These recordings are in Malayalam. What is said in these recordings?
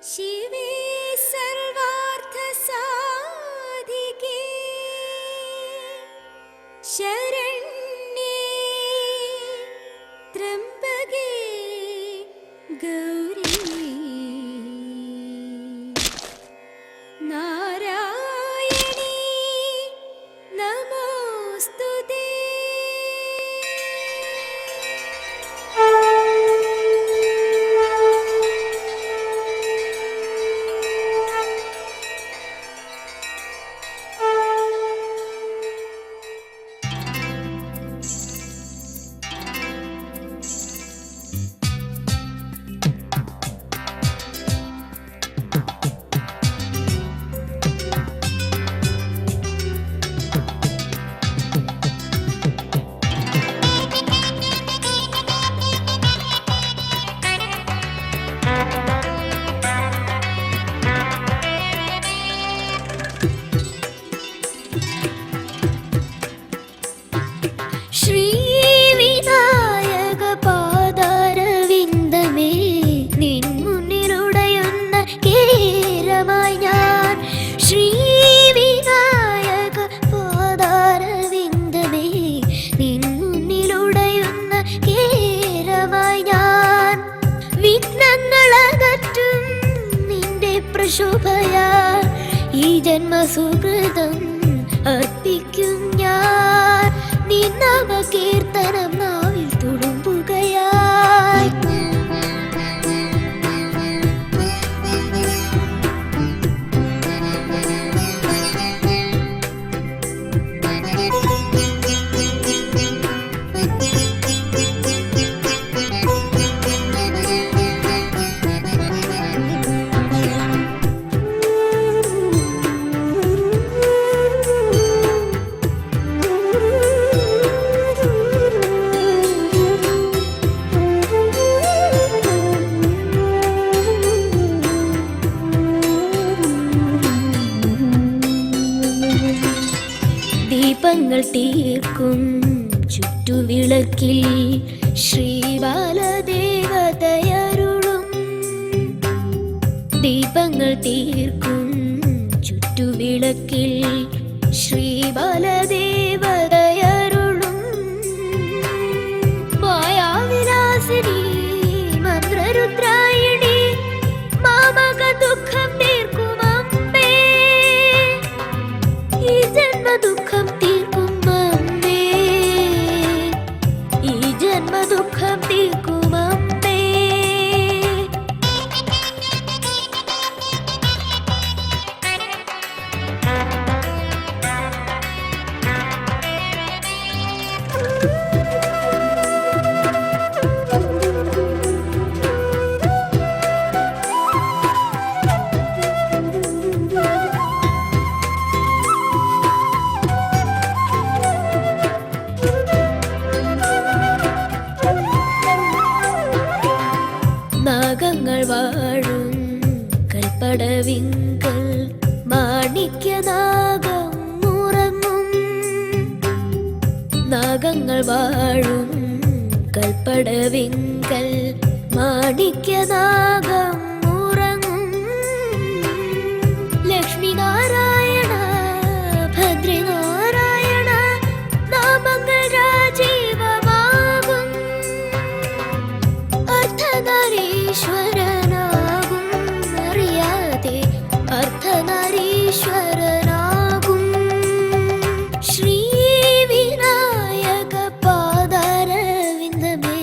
शिवे सर्वार्थसाधिके शरण्ये त्र्यम्बके गौरी नारायणी नमोस्तुते। ഈ ജന്മസുകൃതം അർപ്പിക്കും ഞാൻ, നിന്നവ കീർത്തനം നാവിൽ തുളുമ്പുകയായി. ദീപങ്ങൾ തീർക്കും ചുറ്റുവിളക്കിൽ ശ്രീബാലദേവതയരുളും. ദീപങ്ങൾ തീർക്കും ചുറ്റുവിളക്കിൽ ശ്രീബാലദേവതയരുളും. മായാവിലാസിനി മന്ത്രരുദ്രായിണി മാമക ദുഃഖം തീർക്കും അമ്മേ, ഈ ജന്മദുഃഖം തീർക്കും അമ്മേ, ഈ ജന്മദുഃഖം തീർക്കും അമ്മേ. നാഗങ്ങൾ വാഴും കൽപ്പടവിങ്കൽ മാണിക്യനാഗം ഉറങ്ങും. നാഗങ്ങൾ വാഴും കൽപ്പടവിങ്കൽ മാണിക്യനാഗം ഉറങ്ങും. ലക്ഷ്മി നാരായണ ഭദ്രനാരായണ നാമങ്ങൾ രാജീവമാകും. അർദ്ധനാരീശ്വരനാകും അറിയാതെ അർദ്ധനാരീശ്വരനാകും. ശ്രീ വിനായക പാദാരവിന്ദമേ,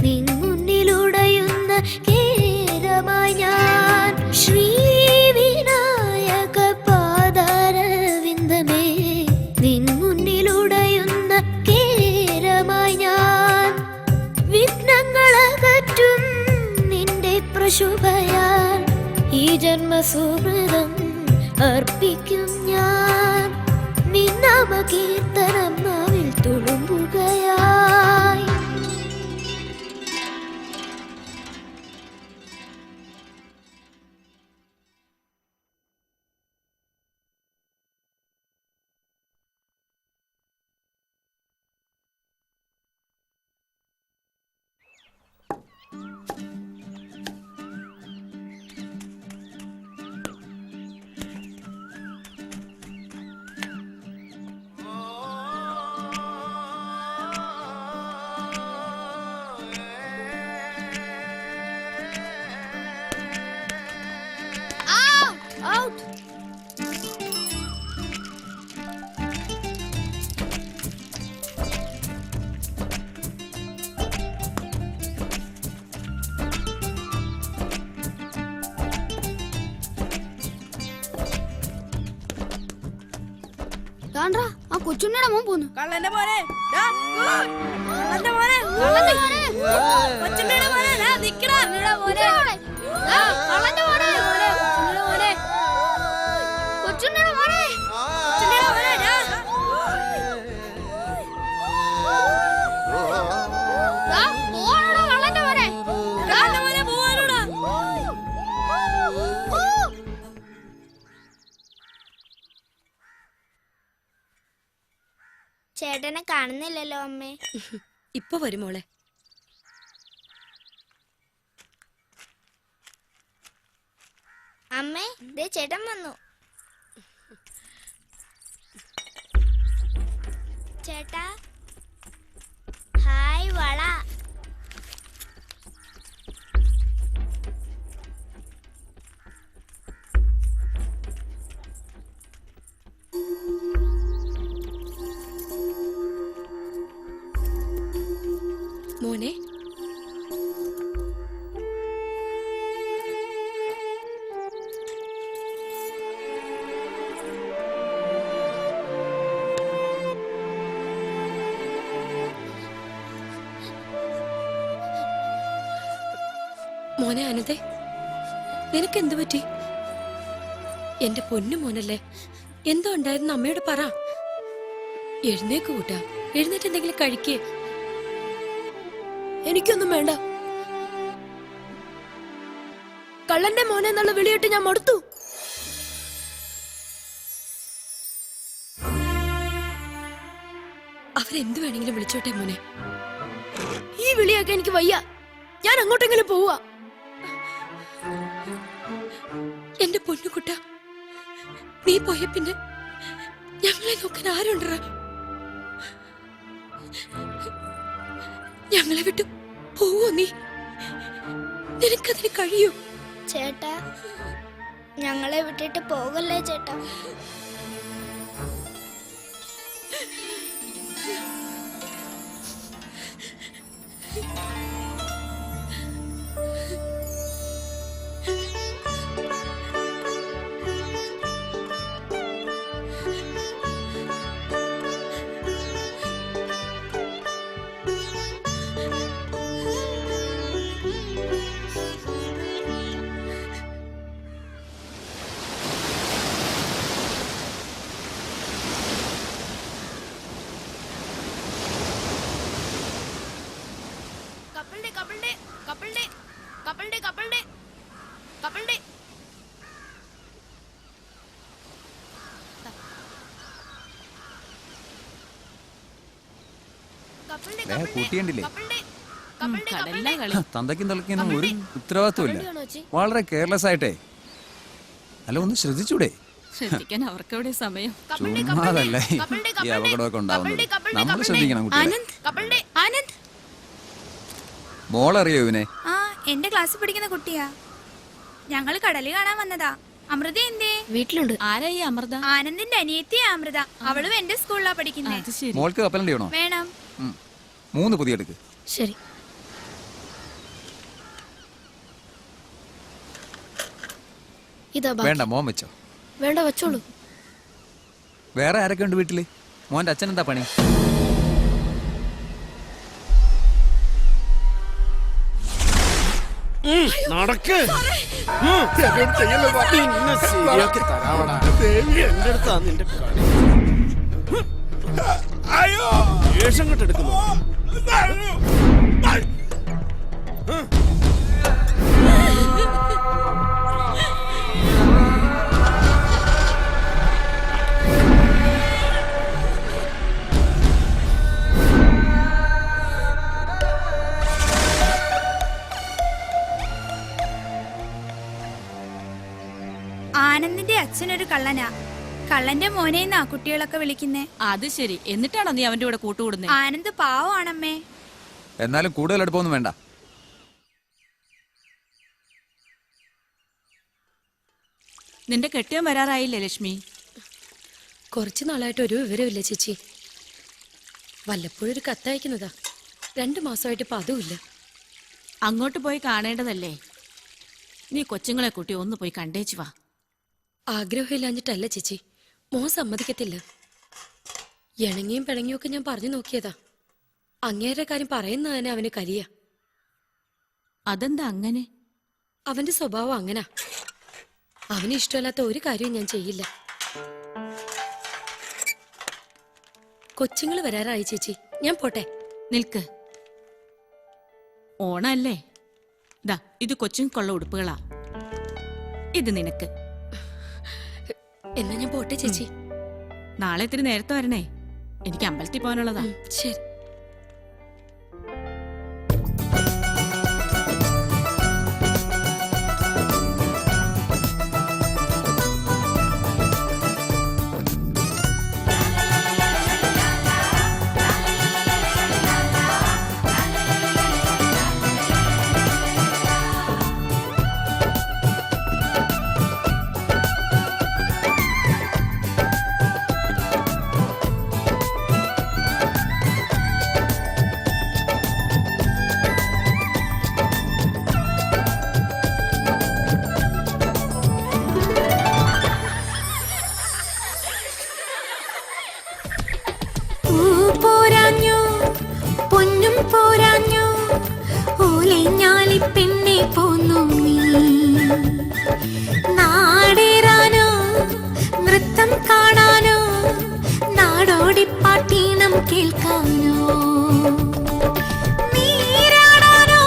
നിൻ മുന്നിലുടയുന്ന കേരമായി ഞാൻ. ശ്രീ വിനായക പാദാരവിന്ദമേ, നിൻ മുന്നിലുടയുന്ന കേരമായി ഞാൻ. വിഘ്നങ്ങളകറ്റും നിന്റെ പ്രശുഭയാൽ ഈ ജന്മസുഹൃതം അർപ്പിക്കും ഞാൻ, നിന്നാമ കീർത്തനം നാവിൽ തുളുമ്പുകയായി. ഔട്ട്. ആ കൊച്ചുണ്ണിയുടെ മോൻ പോന്നു. കള്ളന്റെ മോനെ കള്ളന്റെ മോനെ കൊച്ചുണ്ണിയുടെ മോനെ നിക്കടാ മോനെ കള്ളന്റെ മോനെ കൊച്ചുണ്ണിയുടെ മോനെ ചേട്ടനെ കാണുന്നില്ലല്ലോ അമ്മേ. ഇപ്പൊ വരും മോളെ. അമ്മേ ദേ ചേട്ടൻ വന്നു. ചേട്ടാ ഹായ് വള. മോനെ മോനെ അനന്തേ, നിനക്ക് എന്തു പറ്റി? എന്റെ പൊന്നു മോനല്ലേ, എന്തോ ഉണ്ടായിരുന്നു അമ്മയോട് പറ. എഴുന്നേക്ക് കൂട്ടാ, എഴുന്നേറ്റ് എന്തെങ്കിലും കഴിക്കേ. എനിക്കൊന്നും വേണ്ട. കള്ളന്റെ മോനെ എന്നുള്ള വിളിയിട്ട് ഞാൻ മടുത്തു. അവരെന്തു വേണമെങ്കിലും വിളിച്ചോട്ടെ മോനെ. ഈ വിളിയൊക്കെ എനിക്ക് വയ്യ. ഞാൻ അങ്ങോട്ടെങ്കിലും പോവാ. എന്റെ പൊന്നുകുട്ട, നീ പോയ പിന്നെ ഞങ്ങളെ നോക്കാൻ ആരുണ്ടറ? ഞങ്ങളെ വിട്ടു പോവോ നീ? നിനക്കതിന് കഴിയൂ? ചേട്ടാ ഞങ്ങളെ വിട്ടിട്ട് പോകല്ലേ ചേട്ടാ. കൂട്ടിയണ്ടില്ലേ? തന്തയ്ക്കും തലയ്ക്കും ഒരു ഉത്തരവാദിത്വമില്ല. വളരെ കെയർലെസ് ആയിട്ടേ. അല്ല, ഒന്ന് ശ്രദ്ധിച്ചൂടെ? ശ്രദ്ധിക്കാൻ അവർക്കെവിടെ സമയം? ചുമ്മാതല്ലേ ഈ അപകടമൊക്കെ ഉണ്ടാവുന്നത്. നമ്മൾ ശ്രദ്ധിക്കണം കുട്ടികളെ. മോളറിയോ ഇവനെ? ആ, എന്റെ ക്ലാസ്സിൽ പഠിക്കുന്ന കുട്ടിയാ. ഞങ്ങള് കടല് കാണാൻ വന്നതാ. അമൃത എന്തേ? വീട്ടിലുണ്ട്. ആരായി അമൃത? ആനന്ദിന്റെ അനിയത്തിയാ അമൃത. അവളും എന്റെ സ്കൂളിലാ പഠിക്കുന്നേ. മോൾക്ക് കപ്പലണ്ടി വേണോ? വേണം. 3 പുതിയ എടുക്ക്. ശരി. ഇതാ വേണ്ട, മോൻ വെച്ചോ. വേണ്ട, വെച്ചോളൂ. വേറെ ആരൊക്കെ ഉണ്ട് വീട്ടില്? മോന്റെ അച്ഛൻ എന്താ പണി? നടക്ക്. ശരിയാക്കി തരാവടാ. ദേവി എന്റെ അടുത്താ നിന്റെ കളി. വേഷം കെട്ടെടുക്കുന്നു. ആനന്ദിന്റെ അച്ഛനൊരു കള്ളനാ. കള്ളന്റെ മോനെന്നാ കുട്ടികളൊക്കെ വിളിക്കുന്നേ. അത് ശരി. എന്നിട്ടാണോ നീ അവന്റെ കൂടെ കൂട്ടുകൂടുന്നത്? ആനന്ദ് പാവമാണമ്മേ. എന്നാലും കൂടുതൽ അടുപ്പൊന്നും വേണ്ട. നിന്റെ കെട്ടിയോൻ വരാറായില്ലേ ലക്ഷ്മി? കുറച്ച് നാളായിട്ട് ഒരു വിവരമില്ല ചേച്ചി. വല്ലപ്പോഴും ഒരു കത്തയക്കുന്നതാ. 2 മാസമായിട്ട് ഇപ്പൊ അതുമില്ല. അങ്ങോട്ട് പോയി കാണേണ്ടതല്ലേ? നീ കൊച്ചുങ്ങളെ കൂട്ടി ഒന്ന് പോയി കണ്ടേച്ചു വാ. ആഗ്രഹമില്ലാഞ്ഞിട്ടല്ല ചേച്ചി, മോൻ സമ്മതിക്കത്തില്ല. ഇണങ്ങിയും പിണങ്ങിയും ഒക്കെ ഞാൻ പറഞ്ഞു നോക്കിയതാ. അങ്ങേരുടെ കാര്യം പറയുന്ന തന്നെ അവന് കരിയ. അതെന്താ അങ്ങനെ? അവന്റെ സ്വഭാവം അങ്ങനാ. അവന് ഇഷ്ടമല്ലാത്ത ഒരു കാര്യവും ഞാൻ ചെയ്യില്ല. കൊച്ചുങ്ങൾ വരാറായി ചേച്ചി, ഞാൻ പോട്ടെ. നിൽക്ക്. ഓണല്ലേ? ദാ ഇത് കൊച്ചുങ്ങൾക്കുള്ള ഉടുപ്പുകളാ. ഇത് നിനക്ക്. എന്നാ ഞാൻ പോട്ടെ ചേച്ചി. നാളെ ഇത്തിരി നേരത്തെ വരണേ, എനിക്ക് അമ്പലത്തിൽ പോകാനുള്ളതാ. ശരി. പെണ്ണെ പോന്നു നീ നാടേറാനോ നൃത്തം കാണാനോ നാടോടി പാട്ടീണം കേൾക്കാനോ നീരാടാനോ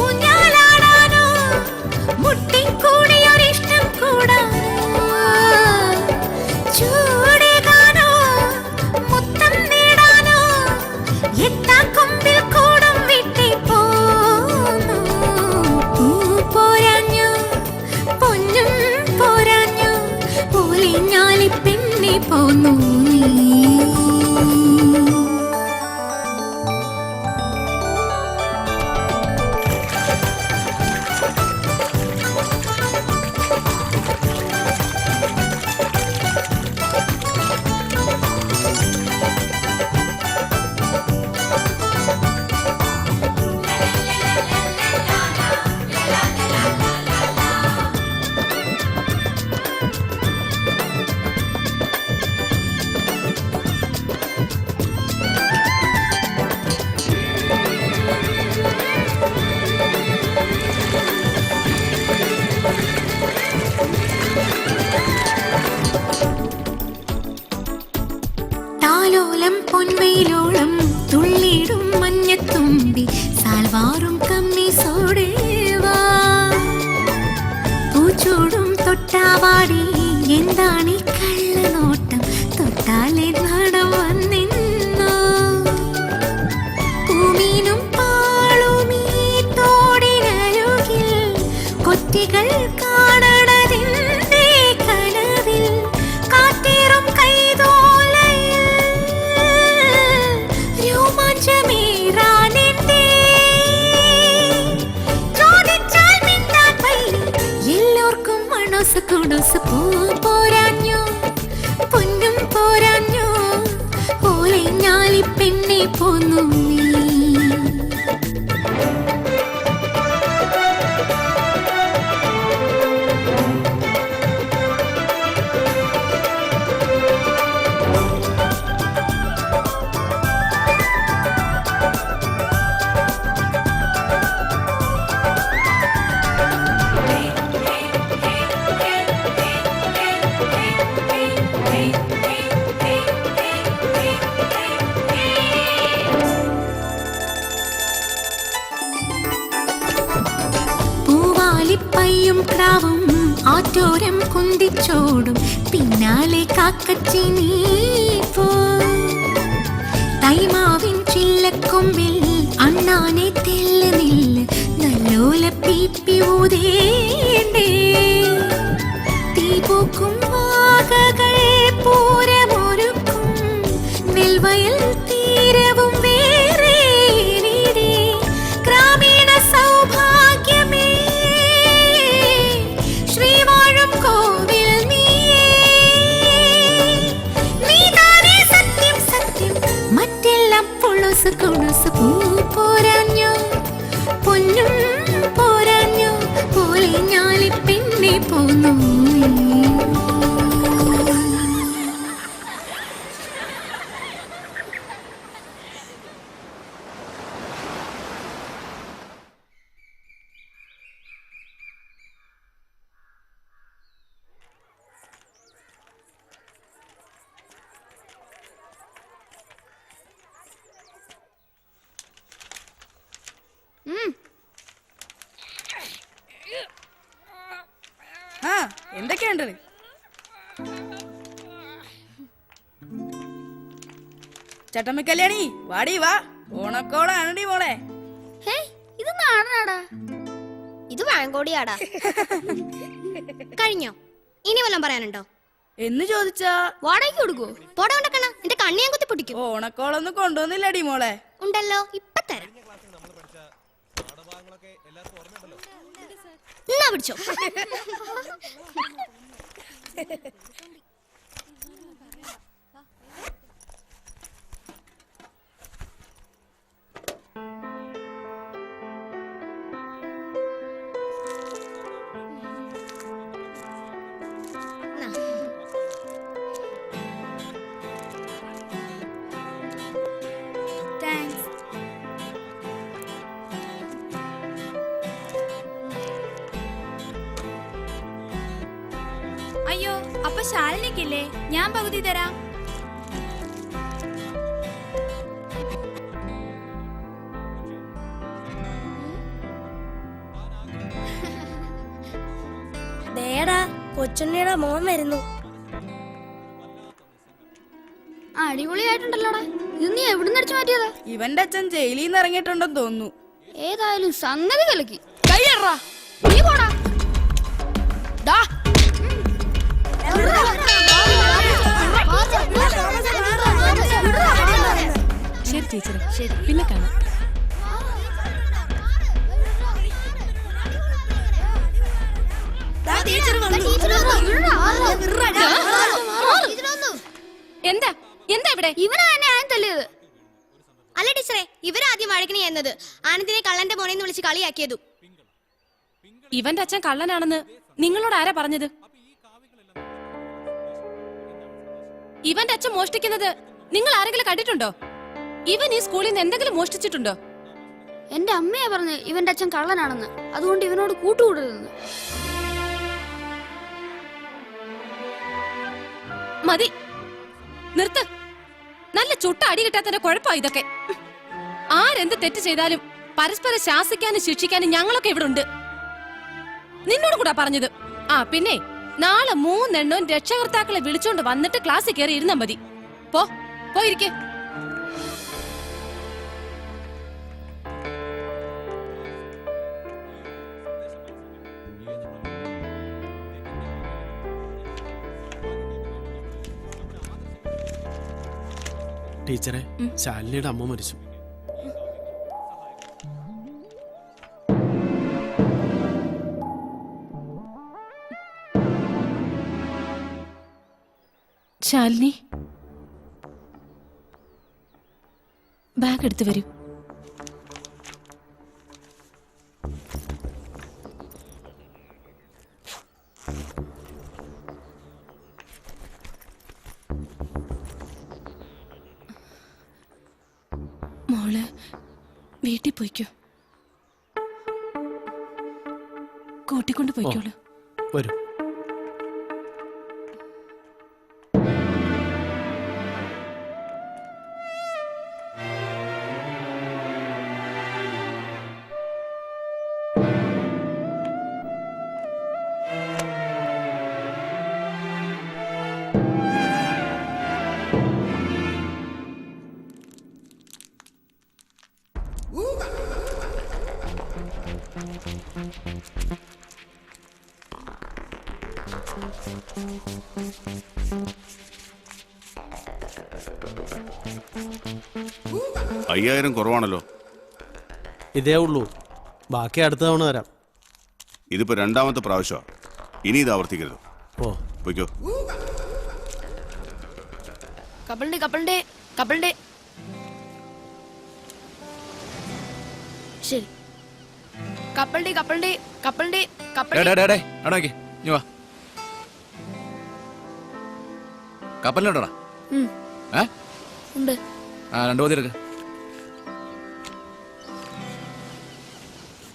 ഊഞ്ഞാലാടാനോ മുട്ടിക്കൂടിയൊരിഷ്ടം കൂടാനോ ചൂടേകാനോ മുത്തം നേടാനോ എത്താ കൊമ്പിൽ കൂടം വിട്ടി പോന്നു പൂ പോരാഞ്ഞു പൊന്നും പോരാഞ്ഞു പൂലിഞ്ഞാലി പെണ്ണെ പോന്നു നീ താലോലം പൊൻവെയിലോളം തുള്ളിടും മഞ്ഞത്തുമ്പി സാൽവാറും കമ്മീസോടെ വാ പൂച്ചൂടും തൊട്ടാവാടി എന്താണീ കള്ളനോട്ടം തൊട്ടാലെ നാടം വന്നിന്നോ പൂമീനും പാളുമീ തോടിനരുകിൽ കൊത്തികൾ കാണണതിന്റെ കനവിൽ കാറ്റേറും കൈതോലയിൽ രോമാഞ്ചമേറാനെന്തേ ചോദിച്ചാൽ മിണ്ടാൻ വയ്യ എല്ലാവർക്കും മനസ്സ് കുണുസ് പൂ പോരാഞ്ഞു പൊന്നും പോരാഞ്ഞു ഓലഞ്ഞാലി പെണ്ണെ പോന്നു നീ പൂവാലിപ്പയ്യും ക്രാവും ആറ്റോരം കുന്തിച്ചോടും പിന്നാലെ കാക്കച്ചി നീ പോ തൈമാവിൻ ചില്ലക്കൊമ്പിൽ അണ്ണാനെ തെല്ല് നില്ല് നല്ലോല പീപ്പി ഊതേണ്ടേ തീപൂക്കും വാകകൾ പൂരമൊരുക്കും നെൽവയൽ തീരവും വേറെ ഗ്രാമീണ സൗഭാഗ്യമേ ശ്രീവാഴും തരുന്നു ആ എന്തൊക്കെയുണ്ട് ചട്ടമ്മ കല്യാണി വാടി വാ ഓണക്കോളാണടി മോളെ. ഇത് നാടനാടാ, ഇത് വാങ്കോടിയാടാ. കഴിഞ്ഞോ? ഇനി വല്ലതും പറയാനുണ്ടോ? എന്ന് ചോദിച്ചാ വാടകയ്ക്ക് കൊടുക്കോ? പോടാ ഉണ്ടാക്കണ, എന്റെ കണ്ണി ഞാൻ കുത്തി പൊട്ടിക്കും. ഓണക്കോളൊന്നും കൊണ്ടുവന്നില്ലടി മോളെ. ഉണ്ടല്ലോ, ഇപ്പൊ തരാം. എന്നാ പിടിച്ചോ. താങ്ക്സ്. അയ്യോ, അപ്പൊ ശാലിനിക്കില്ലേ? ഞാൻ പകുതി തരാം. ദേടാ, കൊച്ചുണ്ണിയുടെ മോൻ വരുന്നു. അടിപൊളിയായിട്ടുണ്ടല്ലോടാ. ഇത് നീ എവിടുന്ന് അടിച്ചു മാറ്റിയതാ? ഇവന്റെ അച്ഛൻ ജയിലിൽ നിന്ന് ഇറങ്ങിയിട്ടുണ്ടെന്ന് തോന്നുന്നു. ഏതായാലും സംഗതി കലക്കി. കയ്യറാ, നീ പോടാ. ദാ. ശരി ടീച്ചറെ, ശരി, പിന്നെ കാണാം. എന്താ എന്താ ഇവിടെ? ഇവനാ എന്നെ ആൻ തല്ലിയത്. അല്ല ടീച്ചറെ, ഇവരാദ്യം വഴക്കിന് ചെയ്യുന്നത്. ആനന്ദിനെ കള്ളന്റെ മോനെന്ന് വിളിച്ച് കളിയാക്കിയതു. ഇവന്റെ അച്ഛൻ കള്ളനാണെന്ന് നിങ്ങളോട് ആരാ പറഞ്ഞത്? ഇവന്റെ അച്ഛൻ മോഷ്ടിക്കുന്നത് നിങ്ങൾ ആരെങ്കിലും കണ്ടിട്ടുണ്ടോ? ഇവൻ ഈ സ്കൂളിൽ നിന്ന് എന്തെങ്കിലും മോഷ്ടിച്ചിട്ടുണ്ടോ? എന്റെ അമ്മയെ പറഞ്ഞ് ഇവന്റെ അച്ഛൻ കള്ളനാണെന്ന്, അതുകൊണ്ട് ഇവനോട് കൂട്ടുകൂടരുതെന്ന്. മതി, നിർത്ത്. നല്ല ചുട്ട അടി കിട്ടാത്തതിന്റെ കുഴപ്പമാണ് ഇതൊക്കെ. ആരെന്ത് തെറ്റ് ചെയ്താലും പരസ്പരം ശാസിക്കാനും ശിക്ഷിക്കാനും ഞങ്ങളൊക്കെ ഇവിടെ ഉണ്ട്. നിന്നോട് കൂടാ പറഞ്ഞത്. ആ പിന്നെ നാളെ 3 എണ്ണവും രക്ഷകർത്താക്കളെ വിളിച്ചോണ്ട് വന്നിട്ട് ക്ലാസ്സിൽ കയറി ഇരുന്നാ മതി. പോയിരിക്കേ. ടീച്ചറെ, ശാലിനിയുടെ അമ്മ മരിച്ചു. ശാലിനി, ബാഗ് എടുത്തു വരൂ. മോള് വീട്ടിൽ പോയിക്കോ. കൂട്ടിക്കൊണ്ട് പോയിക്കോളൂ. വരൂ. $5000 കുറവാണല്ലോ. ഇതേ ഉള്ളൂ, ബാക്കി അടുത്ത തവണ വരാം. ഇതിപ്പോ 2ാമത്തെ പ്രാവശ്യമാണ്. ഇനി ഇത് ആവർത്തിക്കരുത്. ഓ, പോയിക്കോ. കപ്പലിന്റെ ശരി. കപ്പലിന്റെ കപ്പലിലോട്ടാ ഏ ഉണ്ട്. ആ 2 മതി എടുക്ക.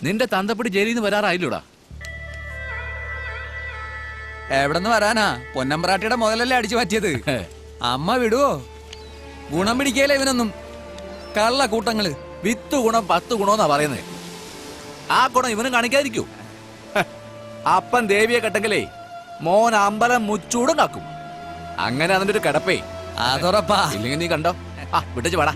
നിന്റെ തന്തപ്പടി ജയിലിൽ നിന്ന് വരാറായില്ലൂടാ. എവിടെന്ന് വരാനാ? പൊന്നമ്പ്രാട്ടിയുടെ മുതലല്ലേ അടിച്ചു മാറ്റിയത്. അമ്മ വിടുവോ? ഗുണം പിടിക്കല്ലേ ഇവനൊന്നും. കള്ള കൂട്ടങ്ങള്. 10 ഗുണം 10 ഗുണമെന്നാ പറയുന്നത്. ആ ഗുണം ഇവനും കാണിക്കാതിരിക്കൂ. അപ്പൻ ദേവിയെ കെട്ടെങ്കിലേ മോൻ അമ്പലം മുച്ചൂടും കാക്കും. അങ്ങനെ അതിന്റെ ഒരു കിടപ്പേ. അതുറപ്പാ. ഇല്ലെങ്കിൽ നീ കണ്ടോ. ആ വിട്ടേച്ച് പാടാ.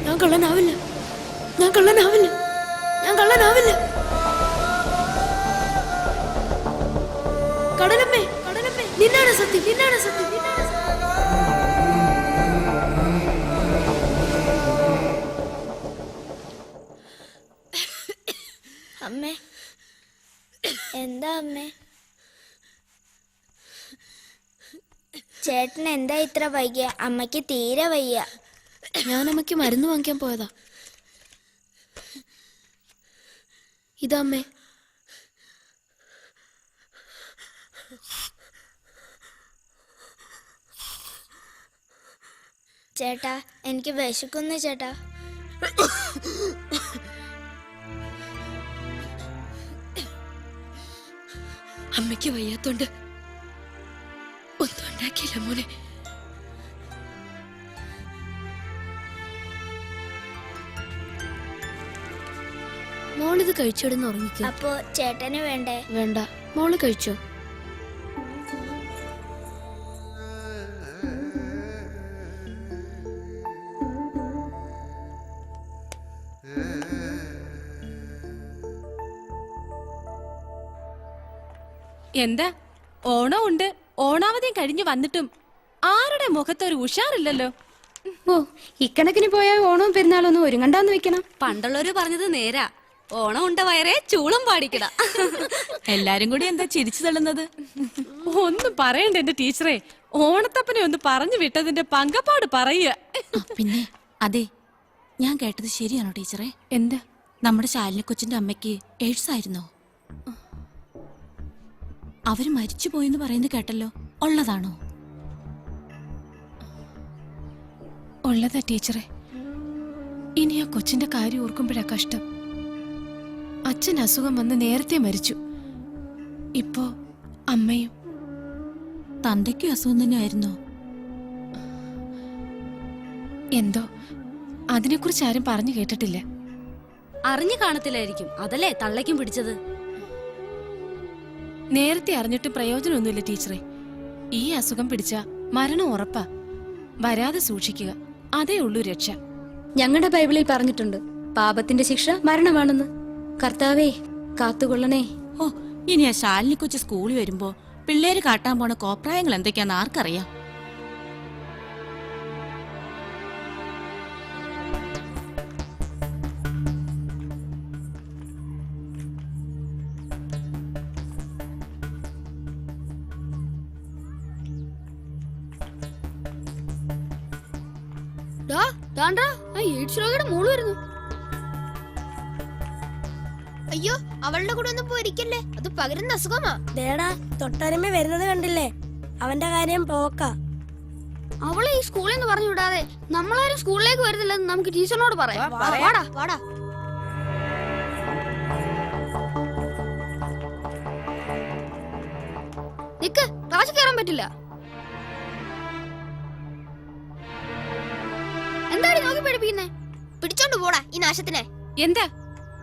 ഞാൻ കള്ളനാവില്ല, ഞാൻ കള്ളനാവില്ല, ഞാൻ കള്ളനാവില്ല. കടലമ്മേ, കടലമ്മേ, നിന്നാണ് സത്യം, നിന്നാണ് സത്യം, നിന്നാണ് സത്യം. അമ്മേ, എന്താ അമ്മേ? ചേട്ടൻ എന്താ ഇത്ര വൈകിയ? അമ്മയ്ക്ക് തീരെ വയ്യ. ഞാൻ അമ്മയ്ക്ക് മരുന്ന് വാങ്ങിക്കാൻ പോയതാ. ഇതാ അമ്മേ. ചേട്ടാ, എനിക്ക് വിശക്കുന്നു ചേട്ടാ. അമ്മയ്ക്ക് വയ്യാത്തോണ്ട് ഒന്നും ഉണ്ടാക്കിയില്ല മോനെ. മോളിത് കഴിച്ചിടുന്ന് ഉറങ്ങിക്കോ. അപ്പോ ചേട്ടന് വേണ്ടേ? വേണ്ട, മോള് കഴിച്ചോ. എന്താ ഓണം ഉണ്ട്, ഓണാവധിയും കഴിഞ്ഞു വന്നിട്ടും ആരുടെ മുഖത്ത് ഒരു ഉഷാറില്ലല്ലോ. ഓ, ഇക്കണക്കിന് പോയാൽ ഓണവും പെരുന്നാളൊന്നും ഒരുങ്ങണ്ടാന്ന് വെക്കണം. പണ്ടുള്ളവര് പറഞ്ഞത് നേരാ. ഓണം ഉണ്ട വയറേ ചൂളം പാടിക്കട. എല്ലാരും കൂടി എന്താ ചിരിച്ചു തള്ളുന്നത്? ഒന്നും പറയണ്ട എന്റെ ടീച്ചറെ. ഓണത്തപ്പനെ ഒന്ന് പറഞ്ഞു വിട്ടതിന്റെ പങ്കപ്പാട് പറയുക. പിന്നെ അതെ, ഞാൻ കേട്ടത് ശരിയാണോ ടീച്ചറെ? എന്താ? നമ്മുടെ ശാലിനി കൊച്ചിന്റെ അമ്മയ്ക്ക് എയ്ഡ്സ് ആയിരുന്നോ? അവര് മരിച്ചു പോയെന്ന് പറയുന്നത് കേട്ടല്ലോ, ഉള്ളതാണോ? ഉള്ളതാ ടീച്ചറെ. ഇനി ആ കൊച്ചിന്റെ കാര്യം ഓർക്കുമ്പോഴാ കഷ്ടം. അച്ഛൻ അസുഖം വന്ന് നേരത്തെ മരിച്ചു. ഇപ്പോ അമ്മയും. തന്തയ്ക്കും അസുഖം തന്നെയായിരുന്നോ? എന്തോ അതിനെക്കുറിച്ച് ആരും പറഞ്ഞു കേട്ടിട്ടില്ല. അറിഞ്ഞു കാണത്തില്ലായിരിക്കും, അതല്ലേ തള്ളയ്ക്കും പിടിച്ചത്. നേരത്തെ അറിഞ്ഞിട്ട് പ്രയോജനമൊന്നുമില്ല ടീച്ചറെ. ഈ അസുഖം പിടിച്ച മരണം ഉറപ്പാ. വരാതെ സൂക്ഷിക്കുക, അതേ ഉള്ളൂ രക്ഷ. ഞങ്ങളുടെ ബൈബിളിൽ പറഞ്ഞിട്ടുണ്ട്, പാപത്തിന്റെ ശിക്ഷ മരണമാണെന്ന്. കർത്താവേ, കാത്തുകൊള്ളണേ. ഓ, ഇനി ആ ശാലിനി കൊച്ചു സ്കൂളിൽ വരുമ്പോ പിള്ളേര് കാട്ടാൻ പോണ കോപ്രായങ്ങൾ എന്തൊക്കെയാന്ന് ആർക്കറിയാം. മോള് വരുന്നു. അയ്യോ, അവളുടെ കൂടെ ഒന്നും പോയിരിക്കല്ലേ, അത് പകരുന്ന അസുഖമാ. ദേടാ, തൊട്ടരുമ വരുന്നത് കണ്ടില്ലേ? അവന്റെ കാര്യം പോക്ക. അവളെ ഈ സ്കൂളിൽ നിന്ന് പറഞ്ഞു വിടാതെ നമ്മളാരും സ്കൂളിലേക്ക് വരുന്നില്ലെന്ന് നമുക്ക് ടീച്ചറിനോട് പറയാം. വാടാ, വാടാ. നിക്ക്, ക്ലാസ്സിൽ കയറാൻ പറ്റില്ല. എന്താടി നോക്കി പഠിപ്പിക്കുന്നേ? പിടിച്ചോണ്ട് പോടാ ഈ നാശത്തിനെ. എന്താ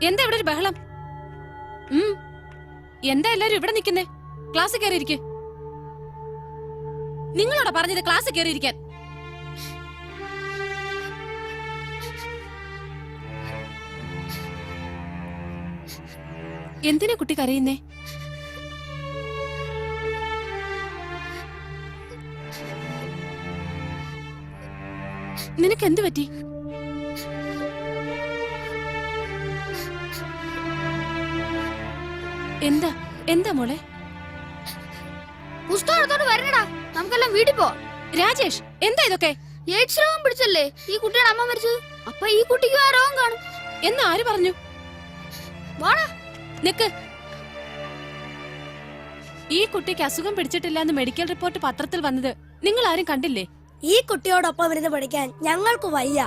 എന്താ ഇവിടെ ഒരു ബഹളം? എന്താ എല്ലാരും ഇവിടെ നിൽക്കുന്നേ? ക്ലാസ്സിൽ കയറിയിരിക്കെ. നിങ്ങളോടാ പറഞ്ഞത് ക്ലാസ്സിൽ കയറിയിരിക്കാൻ. എന്തിനാ കുട്ടി കരയുന്നേ? നിനക്ക് എന്ത് പറ്റി? എന്താ എന്താ മോളെ? പുസ്തകത്തോട് വരണടാ, നമുക്കെല്ലാം വീട്ടിൽ പോ. രാജേഷ്, എന്താ ഇതൊക്കെ? എയ്ഡ്സ് രോഗം പിടിച്ചല്ലേ ഈ കുട്ടിയുടെ അമ്മ മരിച്ചത്. അപ്പൊ ഈ കുട്ടിക്ക് ആ രോഗം കാണും എന്ന് ആര് പറഞ്ഞു? വാടാ. നിക്ക്. ഈ കുട്ടിക്ക് അസുഖം പിടിച്ചിട്ടില്ല എന്ന് മെഡിക്കൽ റിപ്പോർട്ട് പത്രത്തിൽ വന്നത് നിങ്ങൾ ആരും കണ്ടില്ലേ? ഈ കുട്ടിയോടൊപ്പം ഇരുന്ന് പഠിക്കാൻ ഞങ്ങൾക്ക് വയ്യ.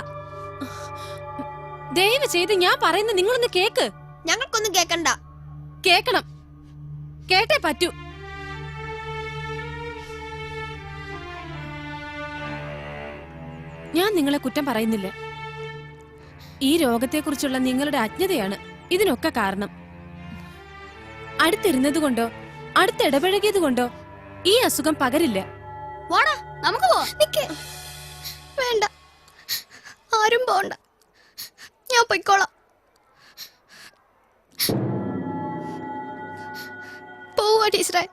ദയവ് ചെയ്ത് ഞാൻ പറയുന്നത് നിങ്ങളൊന്ന് കേക്ക്. ഞങ്ങൾക്കൊന്നും കേക്കണ്ട. കേക്കണം, കേട്ടേ പറ്റൂ. ഞാൻ നിങ്ങളെ കുറ്റം പറയുന്നില്ല. ഈ രോഗത്തെക്കുറിച്ചുള്ള നിങ്ങളുടെ അജ്ഞതയാണ് ഇതിനൊക്കെ കാരണം. അടുത്തിരുന്നത് കൊണ്ടോ അടുത്തിടപഴകിയത് കൊണ്ടോ ഈ അസുഖം പകരില്ല. വാടാ, നമുക്ക് പോ. നിക്ക്. വേണ്ട, ആരും പോണ്ട, ഞാൻ പൊയ്ക്കോളാം. പോവാ ടീച്ചറെ.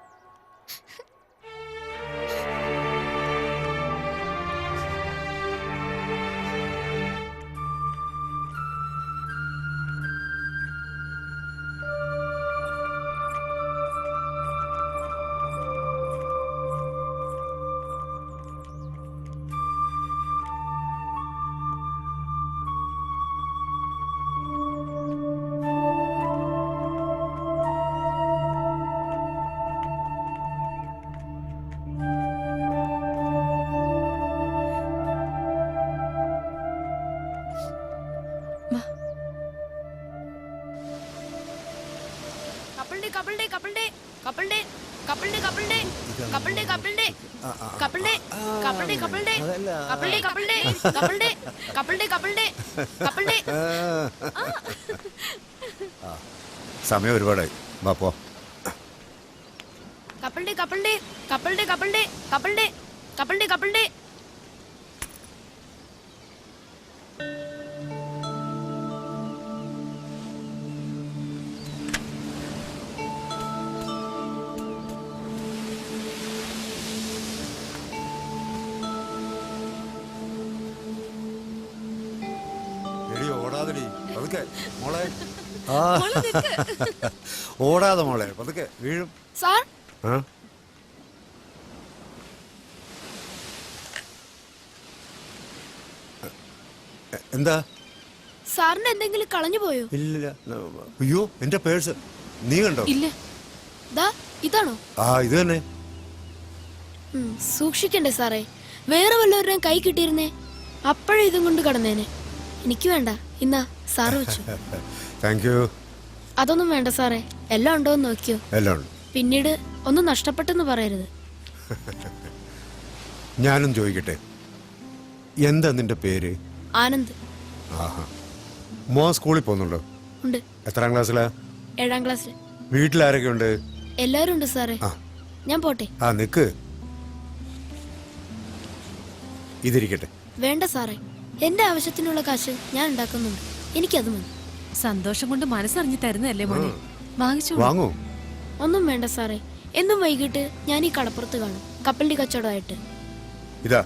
സമയം ഒരുപാടായി. വാ പോ. ഓടാതെടി പതുക്കെ മോളെ. ഓടാതെ മോളെ, പതുക്കെ വീഴും. സാർ, എന്താ? സാറിന് എന്തെങ്കിലും കളഞ്ഞു പോയോ? ഇല്ല. അയ്യോ, എന്റെ പേഴ്സ് നീ കണ്ടോ? ഇല്ല. ഇതാണോ? ആ, ഇത് തന്നെ. സൂക്ഷിക്കണ്ടേ സാറേ, വേറെ വല്ലവരുടെയും കൈ കിട്ടിയിരുന്നേ അപ്പോഴേ ഇതും കൊണ്ട് കടന്നേനെ. എനിക്ക് വേണ്ട, ഇന്നാ സാറ് വെച്ചു. Thank you. അതൊന്നും വേണ്ട സാറേ, എല്ലാം ഉണ്ടോന്ന് നോക്കിയോ? എല്ലാം ഉണ്ട്. പിന്നീട് ഒന്നും നഷ്ടപ്പെട്ടെന്ന് പറയരുത്. ഞാനും ചോദിക്കട്ടെ, എന്താ നിന്റെ പേര്? ആനന്ദ്. ആഹാ. മോൻ സ്കൂളിൽ പോകുന്നുണ്ടോ? ഉണ്ട്. എത്രാം ക്ലാസ്സിലാ? 7ാം ക്ലാസ്സിൽ. വീട്ടിലാരൊക്കെ ഉണ്ട്? എല്ലാരും ഉണ്ട് സാറേ. ഞാൻ പോട്ടെ. ആ, നിക്ക്. ഇതിരിക്കട്ടെ. വേണ്ട സാറേ, എന്റെ ആവശ്യത്തിനുള്ള കാശ് ഞാൻ ഉണ്ടാക്കുന്നുണ്ട്, എനിക്കത് മതി. സന്തോഷം കൊണ്ട് മനസ്സറിഞ്ഞ് തരുന്നതല്ലേ മോനെ, വാങ്ങിച്ചു. വാങ്ങൂ. ഒന്നും വേണ്ട സാറേ, എന്നും വൈകിട്ട് ഞാൻ ഈ കടപ്പുറത്ത് കാണും, കപ്പലിന്റെ കച്ചവടമായിട്ട്. ഇതാ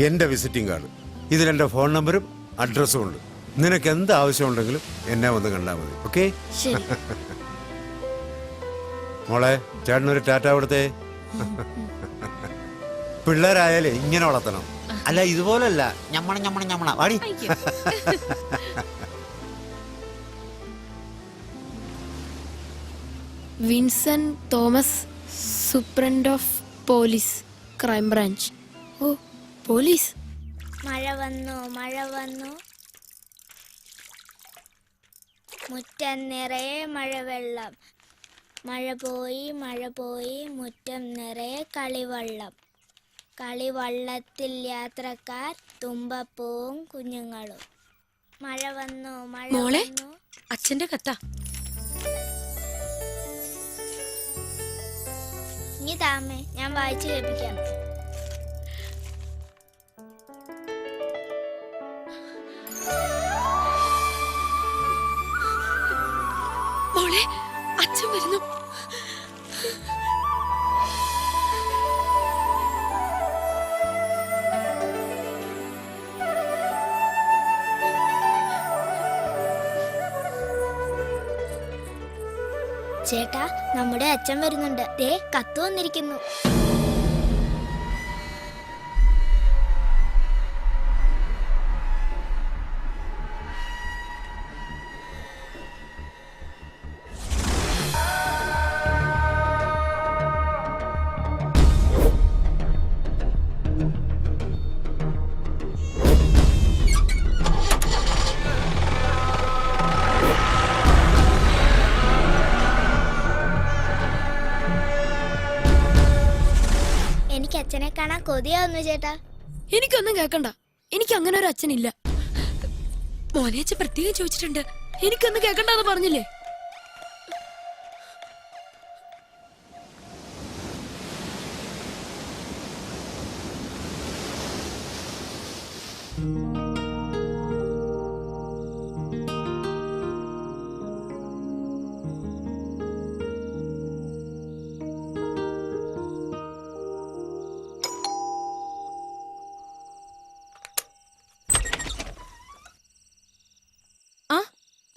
എന്റെ വിസിറ്റിംഗ് കാർഡ്. ഇതിൽ എന്റെ ഫോൺ നമ്പറും അഡ്രസ്സും ഉണ്ട്. നിനക്ക് എന്ത് ആവശ്യമുണ്ടെങ്കിലും എന്നെ വന്ന് കണ്ടാൽ മതി. ഓക്കെ? ശരി. മോളെ, ചേട്ടനൊരു ടാറ്റ കൊടുത്തേ. പിള്ളേരായാലേ ഇങ്ങനെ വളർത്തണം, അല്ല ഇതുപോലല്ല ഞമ്മണ വാടി. Vincent Thomas, superintendent of police, crime branch. ഓ, പോലീസ്. മഴ വന്നു, മഴ വന്നു, മുറ്റം നിറയെ മഴവെള്ളം. മഴ പോയി, മഴ പോയി, മുറ്റം നിറയെ കളിവള്ളം. കളിവള്ളത്തിൽ യാത്രക്കാർ, തുമ്പപ്പൂവും കുഞ്ഞുങ്ങളും. മഴ വന്നു, മഴ വന്നു. അച്ഛന്റെ കത്താ. ഇനി താമേ, ഞാൻ വായിച്ചു കേൾപ്പിക്കാം. മോളെ, അച്ഛൻ വരുന്നു. ചേട്ടാ, നമ്മുടെ അച്ഛൻ വരുന്നുണ്ട്. ദേ കത്ത് വന്നിരിക്കുന്നു. എനിക്ക് അച്ഛനെ കാണാൻ കൊതിയാവുന്നു ചേട്ടാ. എനിക്കൊന്നും കേക്കണ്ട. എനിക്ക് അങ്ങനെ ഒരു അച്ഛനില്ല. മോനേച്ച പ്രത്യേകം ചോദിച്ചിട്ടുണ്ട്. എനിക്കൊന്നും കേക്കണ്ടെന്ന് പറഞ്ഞില്ലേ?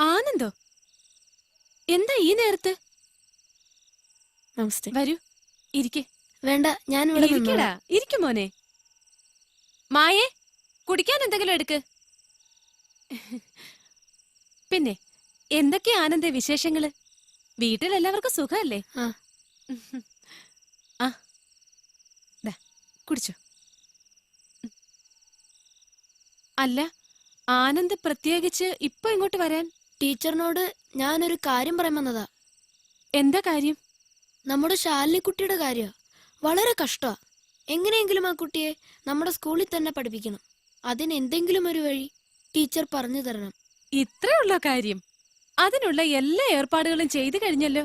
ആനന്ദോ, എന്താ ഈ നേരത്ത്? നമസ്തേ. വരൂ, ഇരിക്കെ. വേണ്ട, ഞാൻ ഇവിടെ ഇരിക്കടാ, ഇരിക്കും മോനെ. മായേ, കുടിക്കാൻ എന്തെങ്കിലും എടുക്ക്. പിന്നെ എന്തൊക്കെയാ ആനന്ദ വിശേഷങ്ങള്? വീട്ടിലെല്ലാവർക്കും സുഖല്ലേ? ആ, ദാ കുടിച്ചോ. അല്ല, ആനന്ദ് പ്രത്യേകിച്ച് ഇപ്പൊ ഇങ്ങോട്ട് വരാൻ? ടീച്ചറിനോട് ഞാനൊരു കാര്യം പറയാൻ വന്നതാ. എന്താ കാര്യം? നമ്മുടെ ശാലിനി കുട്ടിയുടെ കാര്യ. വളരെ കഷ്ടാ. എങ്ങനെയെങ്കിലും ആ കുട്ടിയെ നമ്മുടെ സ്കൂളിൽ തന്നെ പഠിപ്പിക്കണം. അതിന് എന്തെങ്കിലും ഒരു വഴി ടീച്ചർ പറഞ്ഞു തരണം. ഇത്രയുള്ള കാര്യം? അതിനുള്ള എല്ലാ ഏർപ്പാടുകളും ചെയ്തു കഴിഞ്ഞല്ലോ.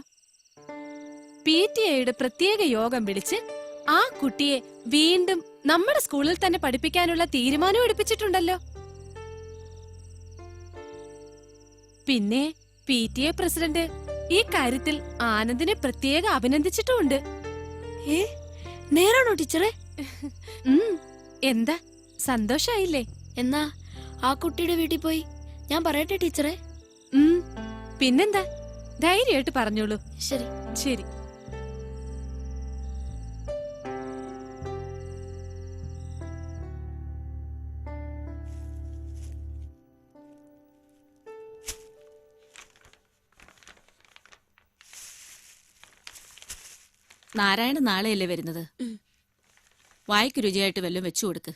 PTA പ്രത്യേക യോഗം വിളിച്ച് ആ കുട്ടിയെ വീണ്ടും നമ്മുടെ സ്കൂളിൽ തന്നെ പഠിപ്പിക്കാനുള്ള തീരുമാനം എടുപ്പിച്ചിട്ടുണ്ടല്ലോ. പിന്നെ PTA പ്രസിഡന്റ് ഈ കാര്യത്തിൽ ആനന്ദിനെ പ്രത്യേകം അഭിനന്ദിച്ചിട്ടുമുണ്ട്. നേരാണോ ടീച്ചറെ? എന്താ, സന്തോഷായില്ലേ? എന്നാ ആ കുട്ടിയുടെ വീട്ടിൽ പോയി ഞാൻ പറയട്ടെ ടീച്ചറെ? പിന്നെന്താ, ധൈര്യമായിട്ട് പറഞ്ഞോളൂ. ശരി ശരി. നാരായണൻ നാളെയല്ലേ വരുന്നത്? വായ്ക്ക് രുചിയായിട്ട് വല്ലതും വെച്ചു കൊടുക്ക്.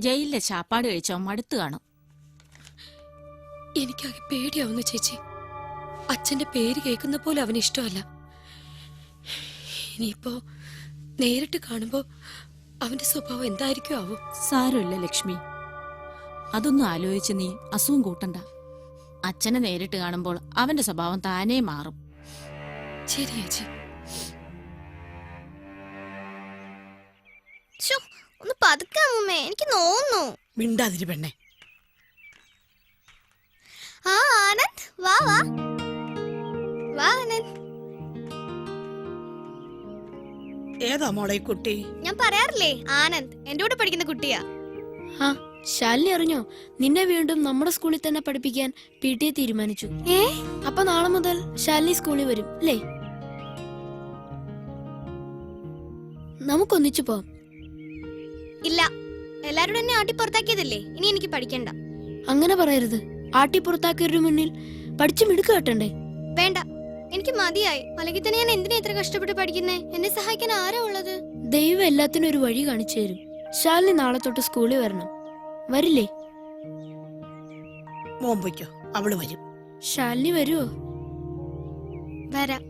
ജയിലിലെ ചാപ്പാട് കഴിച്ചോ മടുത്തു കാണും. എനിക്കാകെ പേടിയാവുന്നു ചേച്ചി. അച്ഛന്റെ പേര് കേൾക്കുന്ന പോലെ അവന് ഇഷ്ടമല്ല. ഇനിയിപ്പോ നേരിട്ട് കാണുമ്പോ അവന്റെ സ്വഭാവം എന്തായിരിക്കും ആവും? സാരമില്ല ലക്ഷ്മി, അതൊന്നും ആലോചിച്ച് നീ അസുഖം കൂട്ടണ്ട. അച്ഛനെ നേരിട്ട് കാണുമ്പോൾ അവന്റെ സ്വഭാവം താനേ മാറും. ശരി ചേച്ചി. ഒന്ന് പതുക്കെ അമ്മൂമ്മേ, എനിക്ക് നോന്നു. മിണ്ടാതിരി പെണ്ണെ. ആ ആനന്ദ്, വാ വാ വാ ആനന്ദ്. ഏതാ മോളെ കുട്ടി? ഞാൻ പറയാറില്ലേ, ആനന്ദ് എന്റെ കൂടെ പഠിക്കുന്ന കുട്ടിയാ. ആ ശാലിനി അറിഞ്ഞോ? നിന്നെ വീണ്ടും നമ്മുടെ സ്കൂളിൽ തന്നെ പഠിപ്പിക്കാൻ PTA തീരുമാനിച്ചു. അപ്പൊ നാളെ മുതൽ ശാലിനി സ്കൂളിൽ വരും അല്ലേ? നമുക്കൊന്നിച്ചു പോവാം. ഇല്ല, എല്ലാരോടും എന്നെ ആട്ടി പുറത്താക്കിയതല്ലേ, ഇനി എനിക്ക് പഠിക്കണ്ട. അങ്ങനെ പറയരുത്. ആട്ടി പുറത്താക്കിയവരുടെ മുന്നിൽ പഠിച്ചു മിടുക്ക് കെട്ടണ്ടേ? വേണ്ട, എനിക്ക് മതിയായി. അല്ലെങ്കിൽ തന്നെ ഞാൻ എന്തിനാ ഇത്ര കഷ്ടപ്പെട്ട് പഠിക്കുന്നേ? എന്നെ സഹായിക്കാൻ ആരാ ഉള്ളത്? ദൈവം എല്ലാത്തിനും ഒരു വഴി കാണിച്ചു തരും. ശാലിനി നാളെ തൊട്ട് സ്കൂളിൽ വരണം. വരില്ലേ? മോൻ പൊയ്ക്കോ, അവള് വരും. ശാലിനി വരുവോ? വരാം.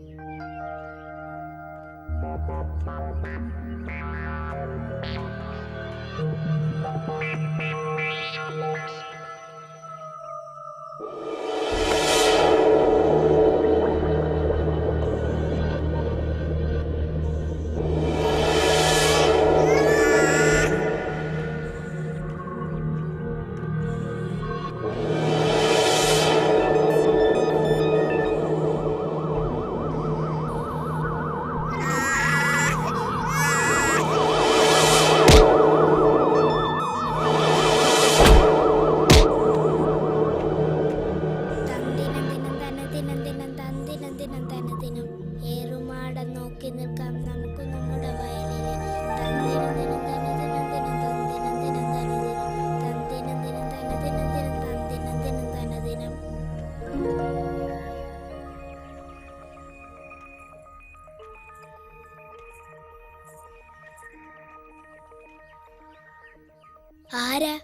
ആരാ?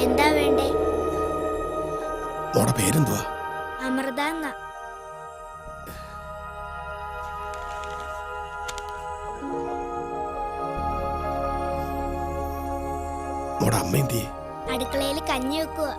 എന്താ വേണ്ടേ? മോടെ പേരെന്തുവാ? അമൃത എന്നാ. മോടെ അമ്മ എന്തിയെ? അടുക്കളയിൽ കഞ്ഞി വെക്കുക.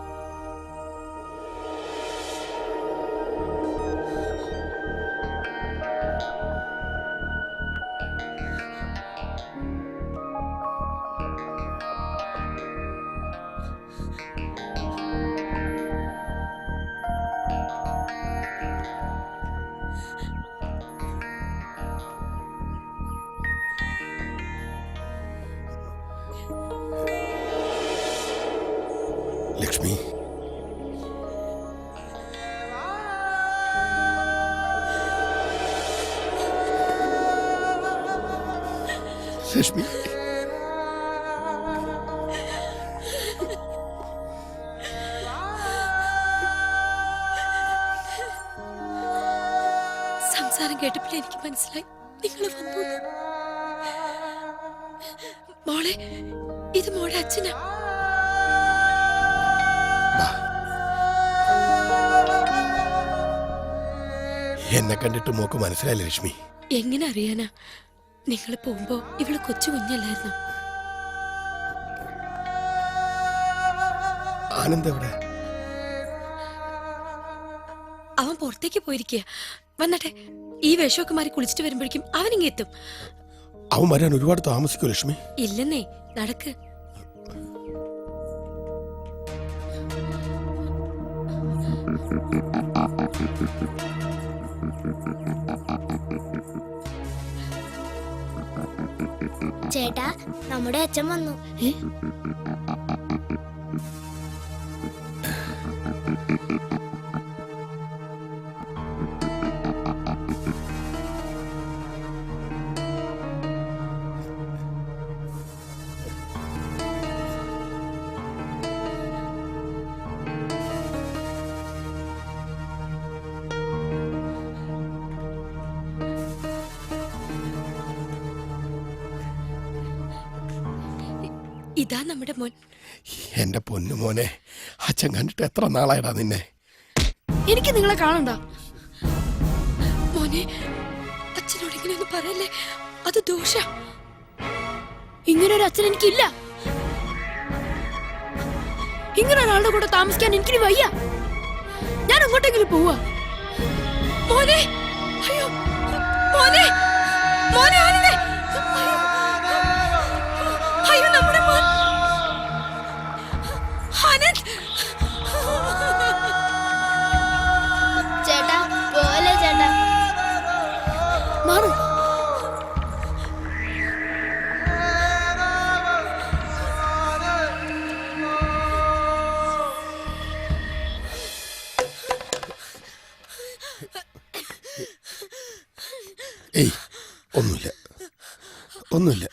ലക്ഷ്മി, ലക്ഷ്മി, സംസാരം കേട്ടപ്പോൾ എനിക്ക് മനസ്സിലായി നിങ്ങൾ വന്നു. മോളെ, ഇത് മോടെ അച്ഛനാ. എന്നെ കണ്ടിട്ട് മോക്ക് മനസ്സിലായില്ല ലക്ഷ്മി? എങ്ങനെ അറിയാനാ? നിങ്ങൾ പോകുമ്പോ ഇവള് കൊച്ചു കുഞ്ഞല്ലായിരുന്നു. ആനന്ദ് എവിടെ? അവൻ പുറത്തേക്ക് പോയിരിക്കുക. വന്നട്ടെ, ഈ വേഷമൊക്കെ മാറി കുളിച്ചിട്ട് വരുമ്പോഴേക്കും അവനിങ്ങ എത്തും. അവൻ വരാൻ ഒരുപാട് താമസിക്കോ ലക്ഷ്മി? ഇല്ലെന്നേ, നടക്ക്. ചേട്ടാ, നമ്മുടെ അച്ഛൻ വന്നു. ഇതാ നമ്മുടെ മോൻ. എന്റെ പൊന്നു മോനെ, അച്ഛൻ കണ്ടിട്ട് എത്ര നാളായിടാ നിന്നെ. എനിക്ക് നിങ്ങളെ കാണണ്ട മോനെ. അച്ഛനോട് ഇങ്ങനെയൊന്നും പറയല്ലേ, അത് ദോഷ. ഇങ്ങനൊരു അച്ഛൻ എനിക്കില്ല. ഇങ്ങനെ ഒരാളുടെ കൂടെ താമസിക്കാൻ എനിക്കിനി വയ്യ. ഞാൻ അങ്ങോട്ടെങ്കിലും പോവാ. മോനെ, അയ്യോ മോനെ, മോനെ ആനന്ദേ. അയ്യോ, നമ്മുടെ മോൻ ആനന്ദ്. ചേട്ടാ, പോലെ ചേട്ടാ. മാറ്. ഏയ്, ഒന്നുമില്ല, ഒന്നുമില്ല.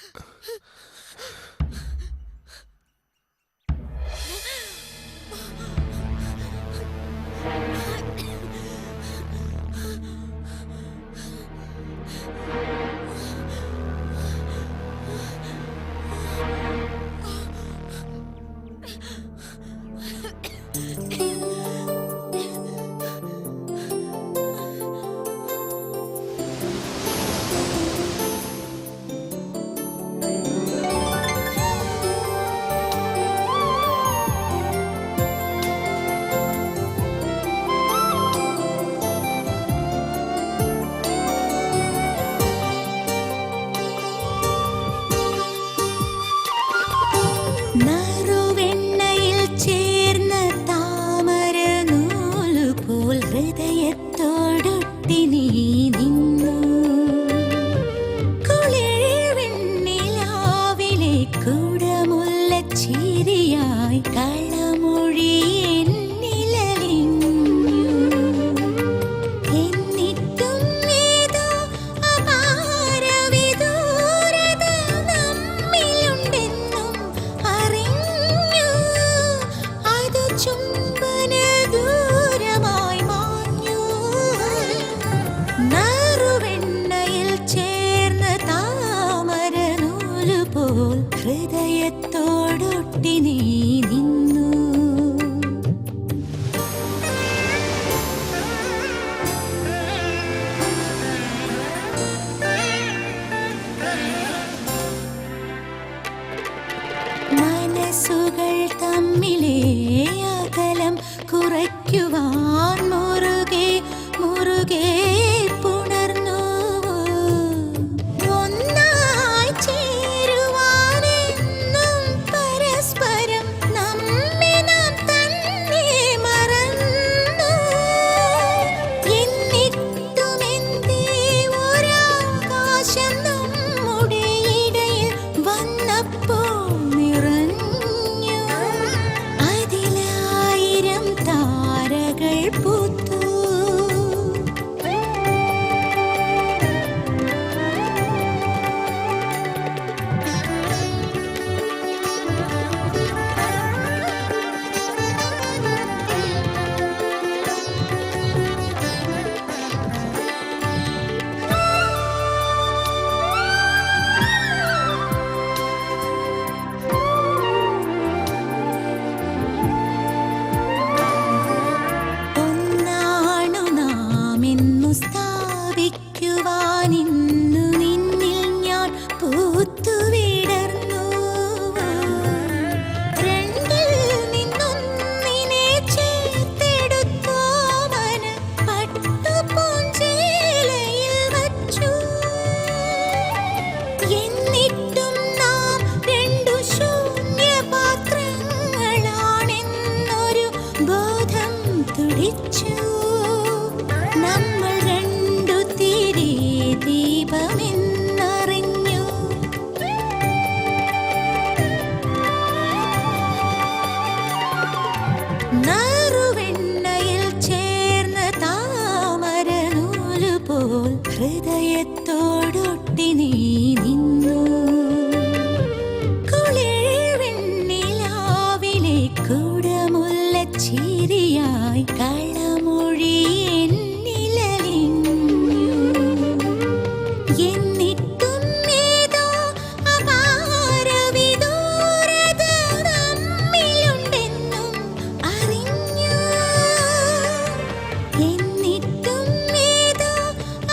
ഹൃദയത്തോ സ്ഥാപിക്കുവാൻ മുറുകെ മുറുകെ പുണർന്നു ഒന്നായി ചേരുവാനെന്നും പരസ്പരം നമ്മെ നാം തന്നെ മറന്നു എന്നിട്ടുമെന്തേ ഒരാകാശം നമ്മുടെ ഇടയിൽ വന്നപ്പോൾ നിറഞ്ഞു അതിലായിരം താരകൾ പൂത്തു ഒന്നാണു നാമെന്നു സ്ഥാപിക്കുവാൻ ഇന്നു നിന്നിൽ ഞാൻ പൂത്തുവിടർന്നു രണ്ടിൽ നിന്നൊന്നിനെ ചേർത്തെടുത്തോമന പട്ടുപൂഞ്ചേലയിൽ വച്ചു എന്നിട്ടും നാം രണ്ടു ശൂന്യപാത്രങ്ങളാണെന്നൊരു ബോധം തുടിച്ചു നമ്മൾ രണ്ടു തിരി ദീപമെന്നറിഞ്ഞു നറുവെണ്ണയിൽ ചേർന്ന താമര നൂലുപോൽ ഹൃദയത്തോടൊട്ടി നീ നിന്നു കുളിർവെണ്ണിലാവിലെ കുടമുല്ലച്ചിരിയായി കളമൊഴി എന്നിലലിഞ്ഞു എന്നിട്ടും ഏതോ അപാരവിദൂരത നമ്മിലുണ്ടെന്നും അറിഞ്ഞു എന്നിട്ടും ഏതോ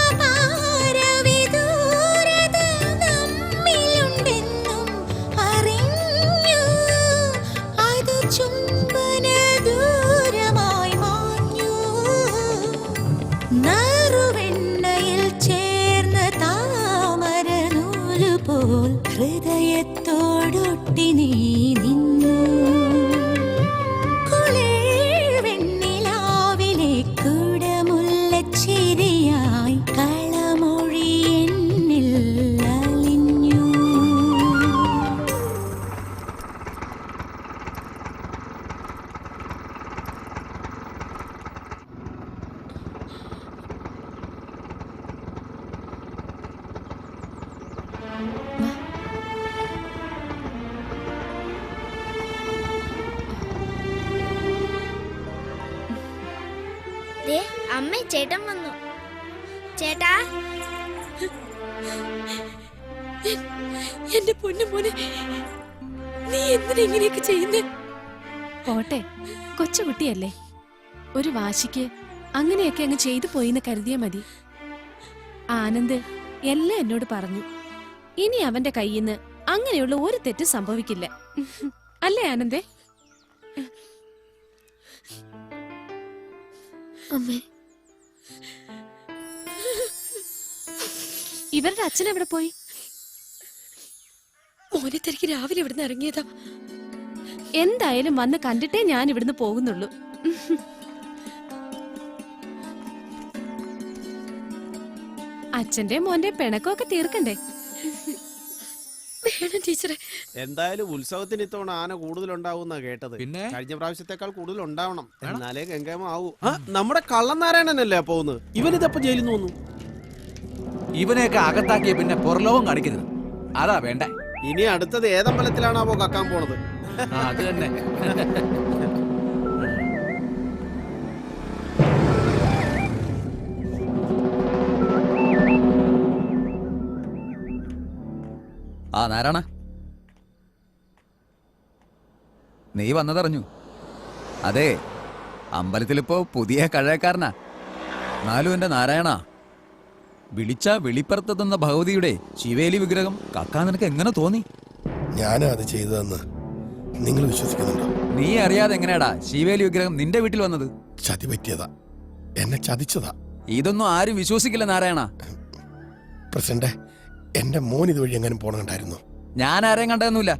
അപാരവിദൂരത നമ്മിലുണ്ടെന്നും അറിഞ്ഞു അത് ചുംബന ദൂരമായി മാഞ്ഞു നറുവെണ്ണയിൽ ചേർന്ന താമര നൂലുപോൽ ഹൃദയത്തോടൊട്ടി നീ നിന്നു കുളിർവെണ്ണിലാവിലെ കുടമുല്ലച്ചിരിയായി കളമൊഴി എന്നിൽ അലിഞ്ഞു ദേ അമ്മേ ചേട്ടൻ വന്നു. ചേട്ടാ എന്റെ പൊന്നു മോനെ നീ എന്തിനാ ഇങ്ങനെയൊക്കെ ചെയ്യുന്നേ പോട്ടെ കൊച്ചുകുട്ടിയല്ലേ ഒരു വാശിക്ക് അങ്ങനെയൊക്കെ അങ്ങ് ചെയ്തു പോയിന്ന് കരുതിയാ മതി ആനന്ദ് എല്ലാം എന്നോട് പറഞ്ഞു ഇനി അവന്റെ കയ്യിന്ന് അങ്ങനെയുള്ള ഒരു തെറ്റ് സംഭവിക്കില്ല അല്ലേ ആനന്ദേ അമ്മേ ഇവരുടെ അച്ഛൻ എവിടെ പോയി മോനെ തിരക്ക് രാവിലെ ഇവിടുന്ന് ഇറങ്ങിയതാ. എന്തായാലും വന്ന് കണ്ടിട്ടേ ഞാൻ ഇവിടുന്ന് പോകുന്നുള്ളൂ അച്ഛന്റെ മോന്റെ പിണക്കമൊക്കെ തീർക്കണ്ടേ വേണം ടീച്ചറെ. എന്തായാലും ഉത്സവത്തിന് ഇത്തവണ ആന കൂടുതലുണ്ടാവുന്ന കേട്ടത്. പിന്നെ? കഴിഞ്ഞ പ്രാവശ്യത്തെക്കാൾ കൂടുതൽ ഉണ്ടാവണം, എന്നാലേ ഗംഗാമ ആവൂ. നമ്മുടെ കള്ളനാരായണനല്ലേ പോകുന്നത്? ഇവനിതപ്പോ ജയിലിൽ നിന്ന് വന്നു. ഇവനെയൊക്കെ അകത്താക്കിയ പിന്നെ പുറലോകം കാണിക്കരുത്, അതാ വേണ്ട. ഇനി അടുത്തത് ഏതമ്പലത്തിലാണാവോ കക്കാൻ പോണത്? അത് തന്നെ. ആ നാരായണ, നീ വന്നതറിഞ്ഞു. അതെ, അമ്പലത്തിലിപ്പോ പുതിയ കഴകക്കാരനാ. എന്നാലും എന്റെ നാരായണ, വിളിച്ച വെളിപ്പുറത്തെത്തുന്ന ഭഗവതിയുടെ ശിവേലി വിഗ്രഹം കക്കാൻ നിനക്ക് എങ്ങനെ തോന്നി? ഞാനാ അത് ചെയ്തതെന്ന് നിങ്ങൾ വിശ്വസിക്കുന്നുണ്ടോ? നീ അറിയാതെ എങ്ങനെയാടാ ശിവേലി വിഗ്രഹം നിന്റെ വീട്ടിൽ വന്നത്? ചതി പറ്റിയതാ, എന്നെ ചതിച്ചതാ. ഇതൊന്നും ആരും വിശ്വസിക്കില്ല നാരായണ. പ്രസിഡന്റ്, എന്റെ മോൻ ഇതുവഴി എങ്ങനെ പോണുണ്ടായിരുന്നു? ഞാൻ ആരെയും കണ്ടതൊന്നുമില്ല.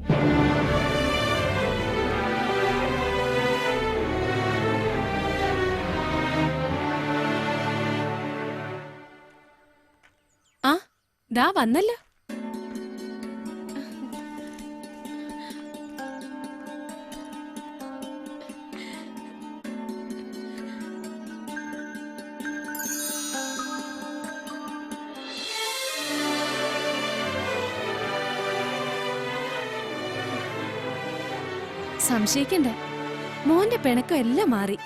ആ ദാ വന്നല്ലോ. സംശയിക്കണ്ട, മോന്റെ പിണക്കം എല്ലാം മാറി.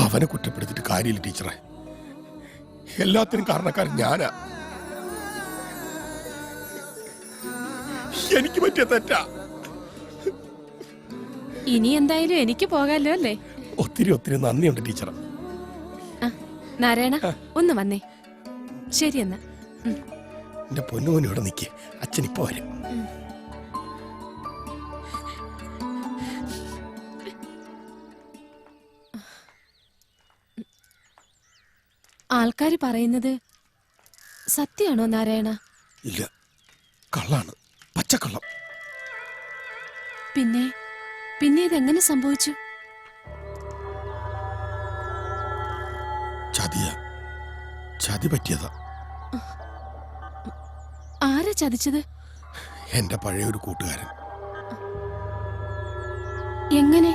അവനെ കുറ്റപ്പെടുത്തിട്ട് കാര്യമില്ല ടീച്ചറെ. എല്ലാത്തിനും കാരണക്കാരൻ ഞാനാ. എനിക്ക് പറ്റിയ തെറ്റാ. ഇനി എന്തായാലും എനിക്ക് പോകാലോ അല്ലേ? ഒത്തിരി ഒത്തിരി നന്ദിയുണ്ട് ടീച്ചർ. നാരായണ ഒന്ന് വന്നേ. ശരി എന്നാ. എന്റെ പൊന്നുമോൻ ഇവിടെ നിൽക്കേ, അച്ഛൻ ഇപ്പൊ വരും. ആൾക്കാര് പറയുന്നത് സത്യാണോ നാരായണ? ഇല്ല, കള്ളാണ്, പച്ചക്കള്ളം. പിന്നെ പിന്നെ ഇതെങ്ങനെ സംഭവിച്ചു? ചതി പറ്റിയതാ. ആരാ ചതിച്ചത്? എന്റെ പഴയൊരു കൂട്ടുകാരൻ. എങ്ങനെ?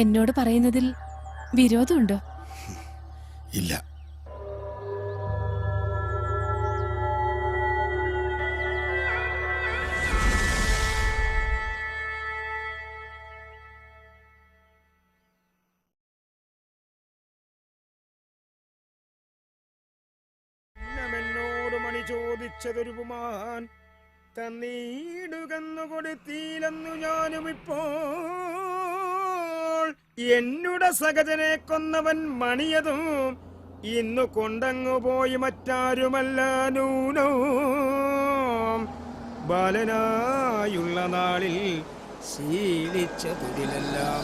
എന്നോട് പറയുന്നതിൽ വിരോധമുണ്ടോ? ഇല്ല. എന്നോട് മണി ചോദിച്ചതൊരു പുമാൻ തന്നീടുകന്നു കൊടുത്തീലെന്നു ഞാനും ഇപ്പോൾ. എന്നുടെ സഹജനെ കൊന്നവൻ മണിയതും ഇന്നു കൊണ്ടങ്ങു പോയി മറ്റാരുമല്ല നൂനോ. ബാലനായുള്ള നാളിൽ ശീലിച്ച തൊഴിലെല്ലാം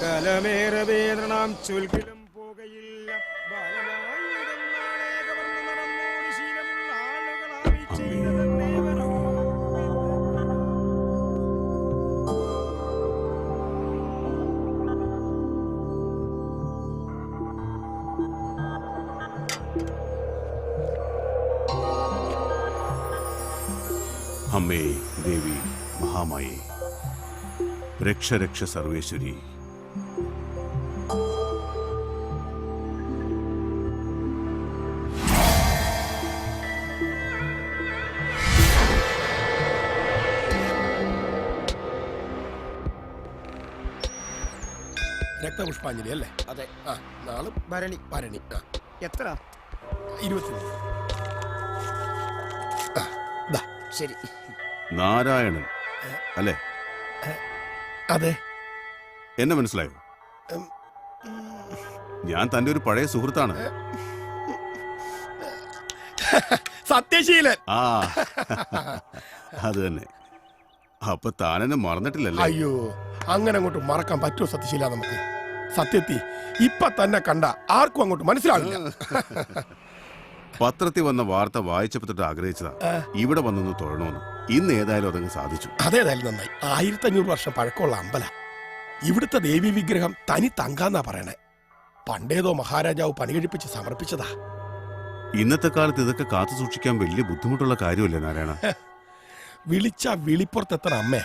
കലമേറെ വേദനാം ചൊൽക്കിലും പോകയില്ല. ബാലനായിരുന്നാളെ കവർന്നു നടന്നോട് ശീലമുള്ള ആളുകളായി ചെയ്തതെന്നേ വരൂ. അമ്മേ ദേവി മഹാമായേ, രക്ഷ രക്ഷ സർവേശ്വരി. രക്തപുഷ്പാഞ്ജലി അല്ലേ? അതെ. നാളും ഭരണി. ഭരണി. എത്ര? 23. ശരി. നാരായണൻ അല്ലേ? അതെ. എന്നെ മനസ്സിലായോ? ഞാൻ തന്റെ ഒരു പഴയ സുഹൃത്താണ്. സത്യശീലൻ. ആ അത് തന്നെ. അപ്പൊ താനെന്നെ മറന്നിട്ടില്ലല്ലേ? അയ്യോ, അങ്ങനെ അങ്ങോട്ട് മറക്കാൻ പറ്റുമോ സത്യശീല? നമുക്ക് സത്യത്തി ഇപ്പൊ തന്നെ കണ്ട ആർക്കും അങ്ങോട്ട് മനസ്സിലാവില്ല. പത്രത്തിൽ വന്ന വാർത്ത വായിച്ചപ്പോ തൊട്ട് ആഗ്രഹിച്ചതാ ഇവിടെ വന്നൊന്ന് തൊഴണമെന്ന്. ഇന്ന് ഏതായാലും അതങ്ങ് സാധിച്ചു. അതേതായാലും നന്നായി. 1500 വർഷം പഴക്കമുള്ള അമ്പല. ഇവിടുത്തെ ദേവി വിഗ്രഹം തനി തങ്കാന്നാ പറയണേ. പണ്ടേതോ മഹാരാജാവ് പണികഴിപ്പിച്ച് സമർപ്പിച്ചതാ. ഇന്നത്തെ കാലത്ത് ഇതൊക്കെ കാത്തു സൂക്ഷിക്കാൻ വലിയ ബുദ്ധിമുട്ടുള്ള കാര്യമല്ലേ നാരായണ? വിളിച്ച വിളിപ്പുറത്തെത്തണ അമ്മേ.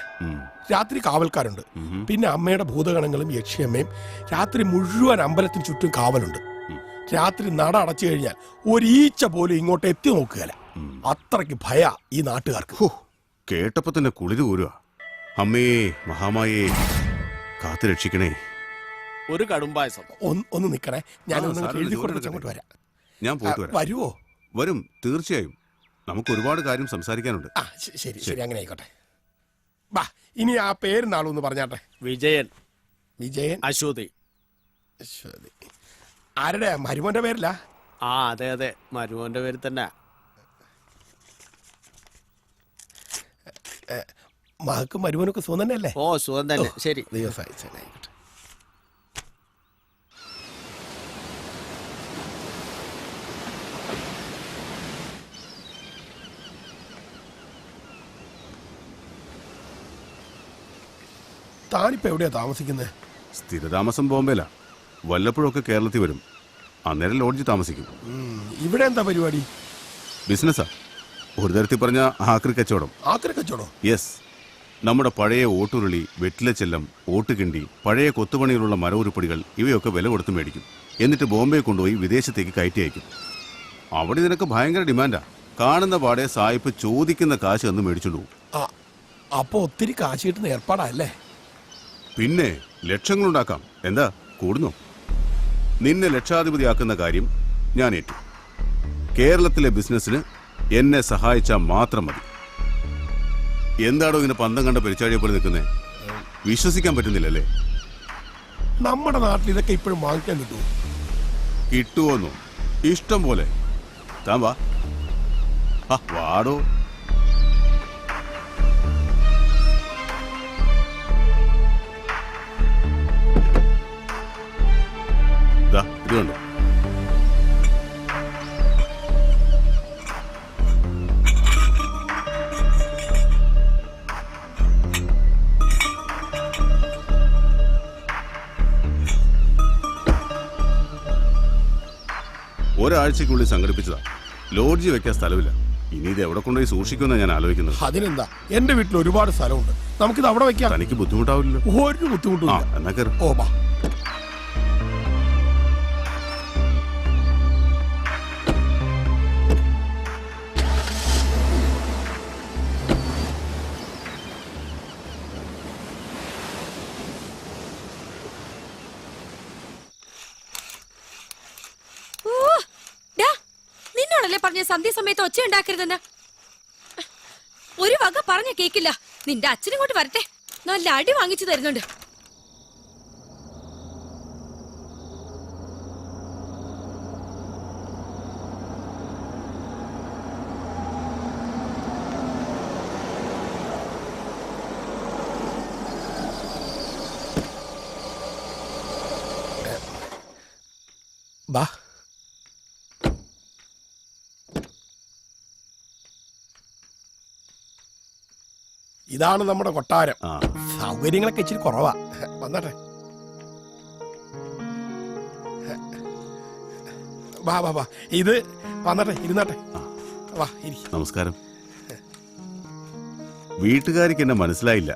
രാത്രി കാവൽക്കാരുണ്ട്. പിന്നെ അമ്മയുടെ ഭൂതഗണങ്ങളും യക്ഷിയമ്മയും രാത്രി മുഴുവൻ അമ്പലത്തിന് ചുറ്റും കാവലുണ്ട്. രാത്രി നട അടച്ചു കഴിഞ്ഞാൽ ഒരീച്ച പോലും ഇങ്ങോട്ട് എത്തി നോക്കുകയല്ല. അത്രയ്ക്ക് ഭയ ഈ നാട്ടുകാർക്ക്. കേട്ടപ്പോ തന്നെ കുളിര് കൂരുക. അമ്മേ മഹാമായേ കാത്തു രക്ഷിക്കണേ. ഒരു കടുംപായസം. ഒന്ന് നിക്കണേ, ഞാനൊന്ന് സാരമില്ല, എഴുതി ചോറ് കൊടുത്ത് എടുക്കട്ടെ. അങ്ങോട്ട് വരാം. ഞാൻ പോയിട്ട് വരാം. വരുവോ? വരും, തീർച്ചയായും. നമുക്ക് ഒരുപാട് കാര്യം സംസാരിക്കാനുണ്ട്. ആ ശരി ശരി, അങ്ങനെ ആയിക്കോട്ടെ. ബാ, ഇനി ആ പേര് നാളൊന്ന് പറഞ്ഞാട്ടെ. വിജയൻ. വിജയൻ. അശ്വതി. അശ്വതി. ആരുടെ? മരുമോന്റെ പേരില്ല? ആ അതെ അതെ, മരുമോന്റെ പേര് തന്നെ. മകക്കും മരുമോനൊക്കെ സുഖം തന്നെയല്ലേ? ഓ സുഖം തന്നെ. ശരി, ദിവസമായി ആയിക്കോട്ടെ. താനിപ്പോ എവിടെയാ താമസിക്കുന്നത്? സ്ഥിരതാമസം ബോംബെയിലാ. വല്ലപ്പോഴൊക്കെ കേരളത്തിൽ വരും. അന്നേരം ലോഡ്ജ് താമസിക്കും. ഇവിടെ എന്താ പരിപാടി? ബിസിനസ്സാ. ഒരു തരത്തിൽ പറഞ്ഞ ആക്രി കച്ചവടം. ആക്രി കച്ചവടം? യെസ്. നമ്മുടെ പഴയ ഓട്ടുരുളി, വെറ്റിലച്ചെല്ലം, ഓട്ടുകിണ്ടി, പഴയ കൊത്തുപണിയിലുള്ള മരവുരുപ്പടികൾ ഇവയൊക്കെ വില കൊടുത്ത് മേടിക്കും. എന്നിട്ട് ബോംബെ കൊണ്ടുപോയി വിദേശത്തേക്ക് കയറ്റി അയക്കും. അവിടെ ഇതിനൊക്കെ ഭയങ്കര ഡിമാൻഡാ. കാണുന്ന പാടെ സായിപ്പ് ചോദിക്കുന്ന കാശ് എന്ന് മേടിച്ചോണ്ട് പോകും. അപ്പൊ ഒത്തിരി കാശ് കിട്ടുന്ന ഏർപ്പാടല്ലേ? പിന്നെ ലക്ഷങ്ങളുണ്ടാക്കാം. എന്താ കൂടുന്നു? നിന്നെ ലക്ഷാധിപതിയാക്കുന്ന കാര്യം ഞാൻ ഏറ്റു. കേരളത്തിലെ ബിസിനസ്സിന് എന്നെ സഹായിച്ചാൽ മാത്രം മതി. എന്താണോ ഇങ്ങനെ പന്തം കണ്ട പെരിച്ചാഴിയെ പോലെ നിൽക്കുന്നേ? വിശ്വസിക്കാൻ പറ്റുന്നില്ലല്ലേ? നമ്മുടെ നാട്ടിൽ ഇതൊക്കെ ഇപ്പോഴും വാങ്ങിക്കാൻ കിട്ടുമോ? കിട്ടുമോന്നോ? ഇഷ്ടം പോലെ. താൻ വാ. വാടോ. ഇത് കണ്ടോ? ഒരാഴ്ചക്കുള്ളിൽ സംഘടിപ്പിച്ചതാ. ലോഡ്ജ് വെക്കാൻ സ്ഥലമില്ല. ഇനി ഇത് എവിടെ കൊണ്ടുപോയി സൂക്ഷിക്കുമെന്നാണ് ഞാൻ ആലോചിക്കുന്നത്. അതിനെന്താ, എന്റെ വീട്ടിൽ ഒരുപാട് സ്ഥലമുണ്ട്. നമുക്കിത് അവിടെ വെക്കാം. തനിക്ക് ബുദ്ധിമുട്ടാവില്ലല്ലോ? ഒരു ബുദ്ധിമുട്ടും എന്നാ കയറി. ഓ ബാ. നിന്നോടല്ലേ പറഞ്ഞ സന്ധ്യ സമയത്ത് ഒച്ച ഉണ്ടാക്കരുതെന്ന്? ഒരു വക പറഞ്ഞ കേക്കില്ല. നിന്റെ അച്ഛനിങ്ങോട്ട് വരട്ടെ, നല്ല അടി വാങ്ങിച്ചു തരുന്നുണ്ട്. ബാ. ഇതാണ് നമ്മുടെ കൊട്ടാരം. സൗകര്യങ്ങളൊക്കെ ഇച്ചിരി കുറവാ. വന്നട്ടെ. വാ വാ വാ. ഇത് വന്നട്ടെ, ഇരുന്നട്ടെ. വാ ഇരി. നമസ്കാരം. വീട്ടുകാർക്ക് എന്നെ മനസ്സിലായില്ല.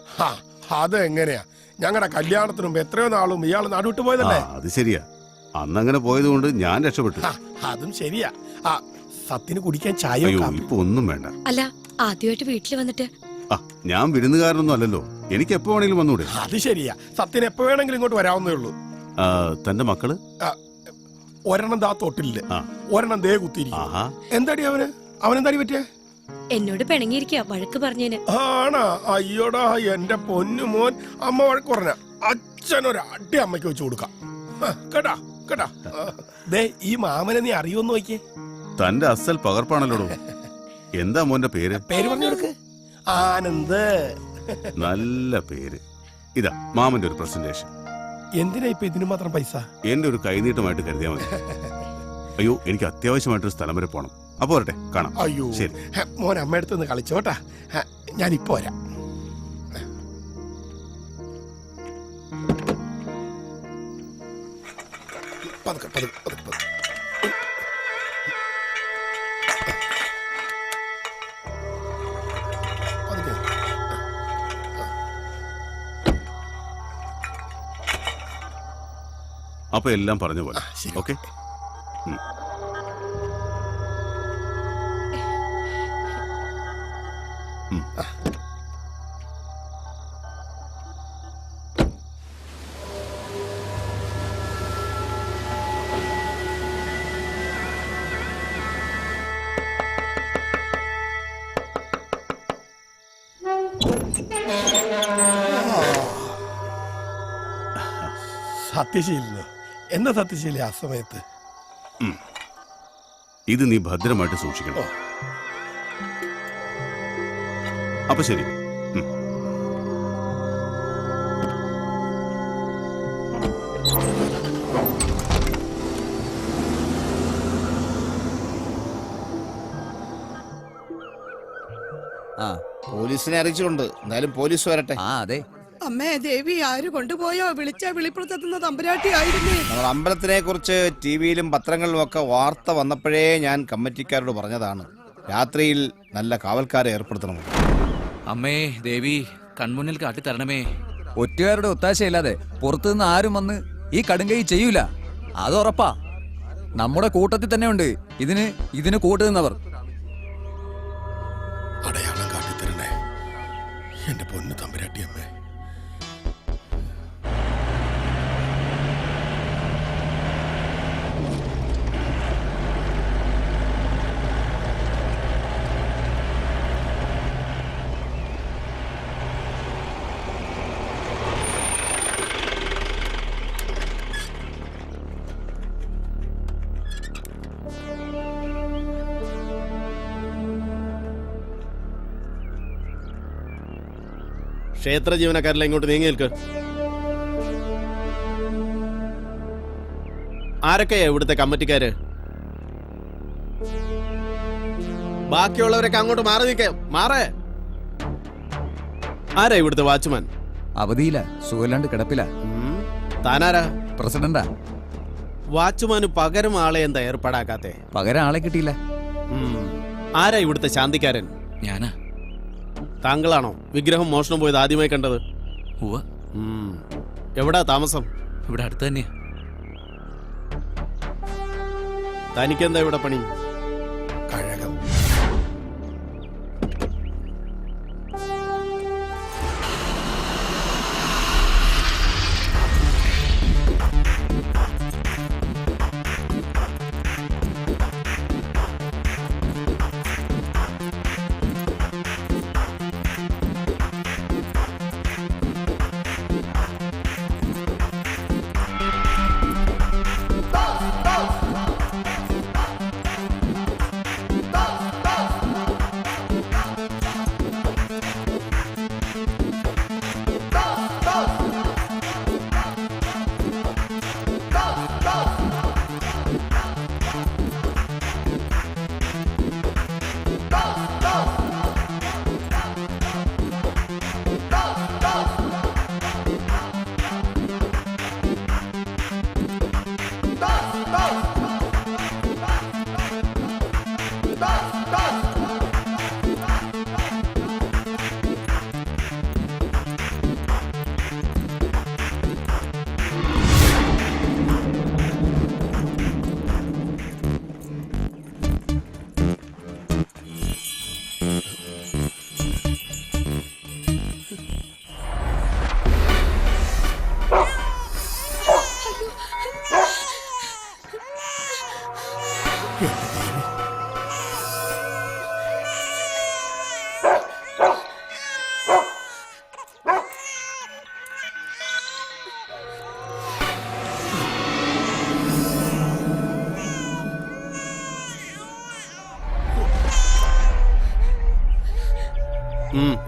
അതെങ്ങനെയാ? ഞങ്ങളുടെ കല്യാണത്തിന് മുമ്പ് എത്രയോ നാളും ഇയാൾ നാടുവിട്ട് പോയതല്ലേ? അത് ശരിയാ. അന്നങ്ങനെ പോയതുകൊണ്ട് ഞാൻ രക്ഷപ്പെട്ടു. അതും ശരിയാ. സത്തിന് കുടിക്കാൻ ചായ ഇപ്പൊ ഒന്നും വേണ്ട. അല്ല, ആദ്യമായിട്ട് വീട്ടിൽ വന്നിട്ട് ഞാൻ വിരുന്നുകാരനൊന്നും അല്ലല്ലോ. എനിക്ക് എപ്പോ വേണമെങ്കിലും വന്നൂടെ? അത് ശരിയാ. സത്യന് എപ്പോ വേണമെങ്കിലും ഇങ്ങോട്ട് വരാവുന്നേ ഉള്ളൂ. തന്റെ മക്കള്? ഒരെണ്ണം ദാ തൊട്ടില്ല, ഒരെണ്ണം ദേ കുത്തിയിരിക്കും. എന്താടി അവനെന്താടി പറ്റിയ? എന്നോട് പിണങ്ങിയിരിക്കുക, വഴക്ക് പറഞ്ഞേന്. ആണാ? അയ്യോടാ എന്റെ പൊന്നു മോൻ. അമ്മ വഴക്ക് പറഞ്ഞ അച്ഛനൊരു അടി അമ്മയ്ക്ക് വെച്ച് കൊടുക്കാം. കേട്ടാ കേട്ടാ. ദേ ഈ മാമനെ നീ അറിയുമെന്ന് നോക്കിയേ. തന്റെ അസൽ പകർപ്പാണല്ലോ. എന്താ മോന്റെ പേര്? പേര് പറഞ്ഞു കൊടുക്ക്. ആനന്ദ്. നല്ല പേര്. ഇതാ മാമന്റെ ഒരു പ്രസന്റേഷൻ. എന്തിനാ ഇപ്പൊ ഇതിന് മാത്രം പൈസ? എന്റെ ഒരു കൈനീട്ടമായിട്ട് കരുതിയാൽ മതി. അയ്യോ, എനിക്ക് അത്യാവശ്യമായിട്ടൊരു സ്ഥലം വരെ പോണം. അപ്പൊ വരട്ടെ, കാണാം. അയ്യോ ശരി. മോൻ അമ്മയടുത്ത് നിന്ന് കളിച്ചോട്ടാ. ഞാൻ ഇപ്പൊ വരാം. പതുക്കെ പതുക്കെ പതുക്കെ പതുക്കെ. അപ്പൊ എല്ലാം പറഞ്ഞ പോലെ. ഓക്കെ. സത്യശീലനോ? എന്താ സത്യശീല ആ സമയത്ത്? ഇത് നീ ഭദ്രമായിട്ട് സൂക്ഷിക്കണം. അപ്പൊ ശരി. ആ പോലീസിനെ അറിയിച്ചിട്ടുണ്ട്. എന്തായാലും പോലീസ് വരട്ടെ. ആ അതെ. അമ്മേ ദേവി ആര് കൊണ്ടുപോയോ? വിളിച്ചാ വിളിപ്പുറത്തെത്തുന്ന തമ്പുരാട്ടി ആയിരുന്നേ. നമ്മൾ അമ്പലത്തിനെ കുറിച്ച് ടിവിയിലും പത്രങ്ങളിലും ഒക്കെ വാർത്ത വന്നപ്പോഴേ ഞാൻ കമ്മിറ്റിക്കാരോട് പറഞ്ഞതാണ്, രാത്രിയിൽ നല്ല കാവൽക്കാരെ ഏർപ്പെടുത്തണം. അമ്മേ ദേവി കൺമുന്നിൽ കാട്ടിത്തരണമേ. ഒറ്റുകാരുടെ ഒത്താശയില്ലാതെ പുറത്തുനിന്ന് ആരും വന്ന് ഈ കടുങ്കൈ ചെയ്യൂല, അത് ഉറപ്പാ. നമ്മുടെ കൂട്ടത്തിൽ തന്നെ ഉണ്ട് ഇതിന് കൂട്ടുനിന്നവർ. അടയാളം കാട്ടിത്തരണേ എന്റെ പൊന്നു തമ്പുരാട്ടി അമ്മേ. ക്ഷേത്ര ജീവനക്കാരെല്ലാം ഇങ്ങോട്ട് നീങ്ങി നിൽക്ക്. ആരൊക്കെയാ ഇവിടുത്തെ കമ്മിറ്റിക്കാര്? ബാക്കിയുള്ളവരൊക്കെ അങ്ങോട്ട് മാറി നിൽക്കേ. മാറേ. ആരാ ഇവിടുത്തെ വാച്ച്മാൻ? അവധിയില്ല, സുഖമില്ലാണ്ട് കിടപ്പില. താനാരാ? പ്രസിഡന്റാ. വാച്ച്മാന് പകരം ആളെ എന്താ ഏർപ്പാടാക്കാത്തെ? പകരം ആളെ കിട്ടിയില്ല. ആരാ ഇവിടുത്തെ ശാന്തിക്കാരൻ? ഞാനാ. താങ്കളാണോ വിഗ്രഹം മോഷണം പോയത് ആദ്യമായി കണ്ടത്? എവിടാ താമസം? ഇവിടെ അടുത്ത് തന്നെയാ. തനിക്കെന്താ ഇവിടെ പണി? കഴകം.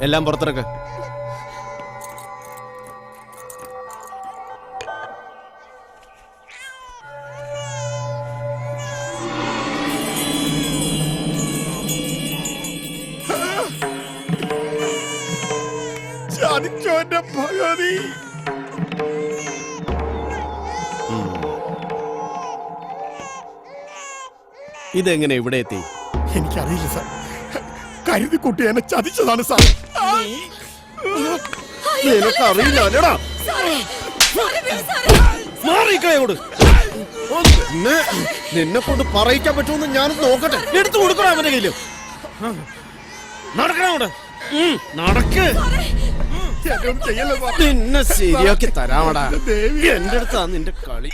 എല്ലാം പുറത്തിറക്ക്. ചതിച്ചോന്റെ ഭഗവതി. ഇതെങ്ങനെ ഇവിടെ എത്തി? എനിക്കറിയില്ല സാർ. കരുതിക്കുട്ടി എന്നെ ചതിച്ചതാണ് സാർ. നിനക്കറിയില്ല. നിന്നെ കൊണ്ട് പറയിക്കാൻ പറ്റുമെന്ന് ഞാനൊന്ന് നോക്കട്ടെ. എടുത്തു കൊടുക്കണം അവന്റെ കയ്യില്. നടക്കണോട് നടക്ക്. നിന്നെ ശരിയാക്കി തരാമടാ. എന്റെ അടുത്താ നിന്റെ കളി.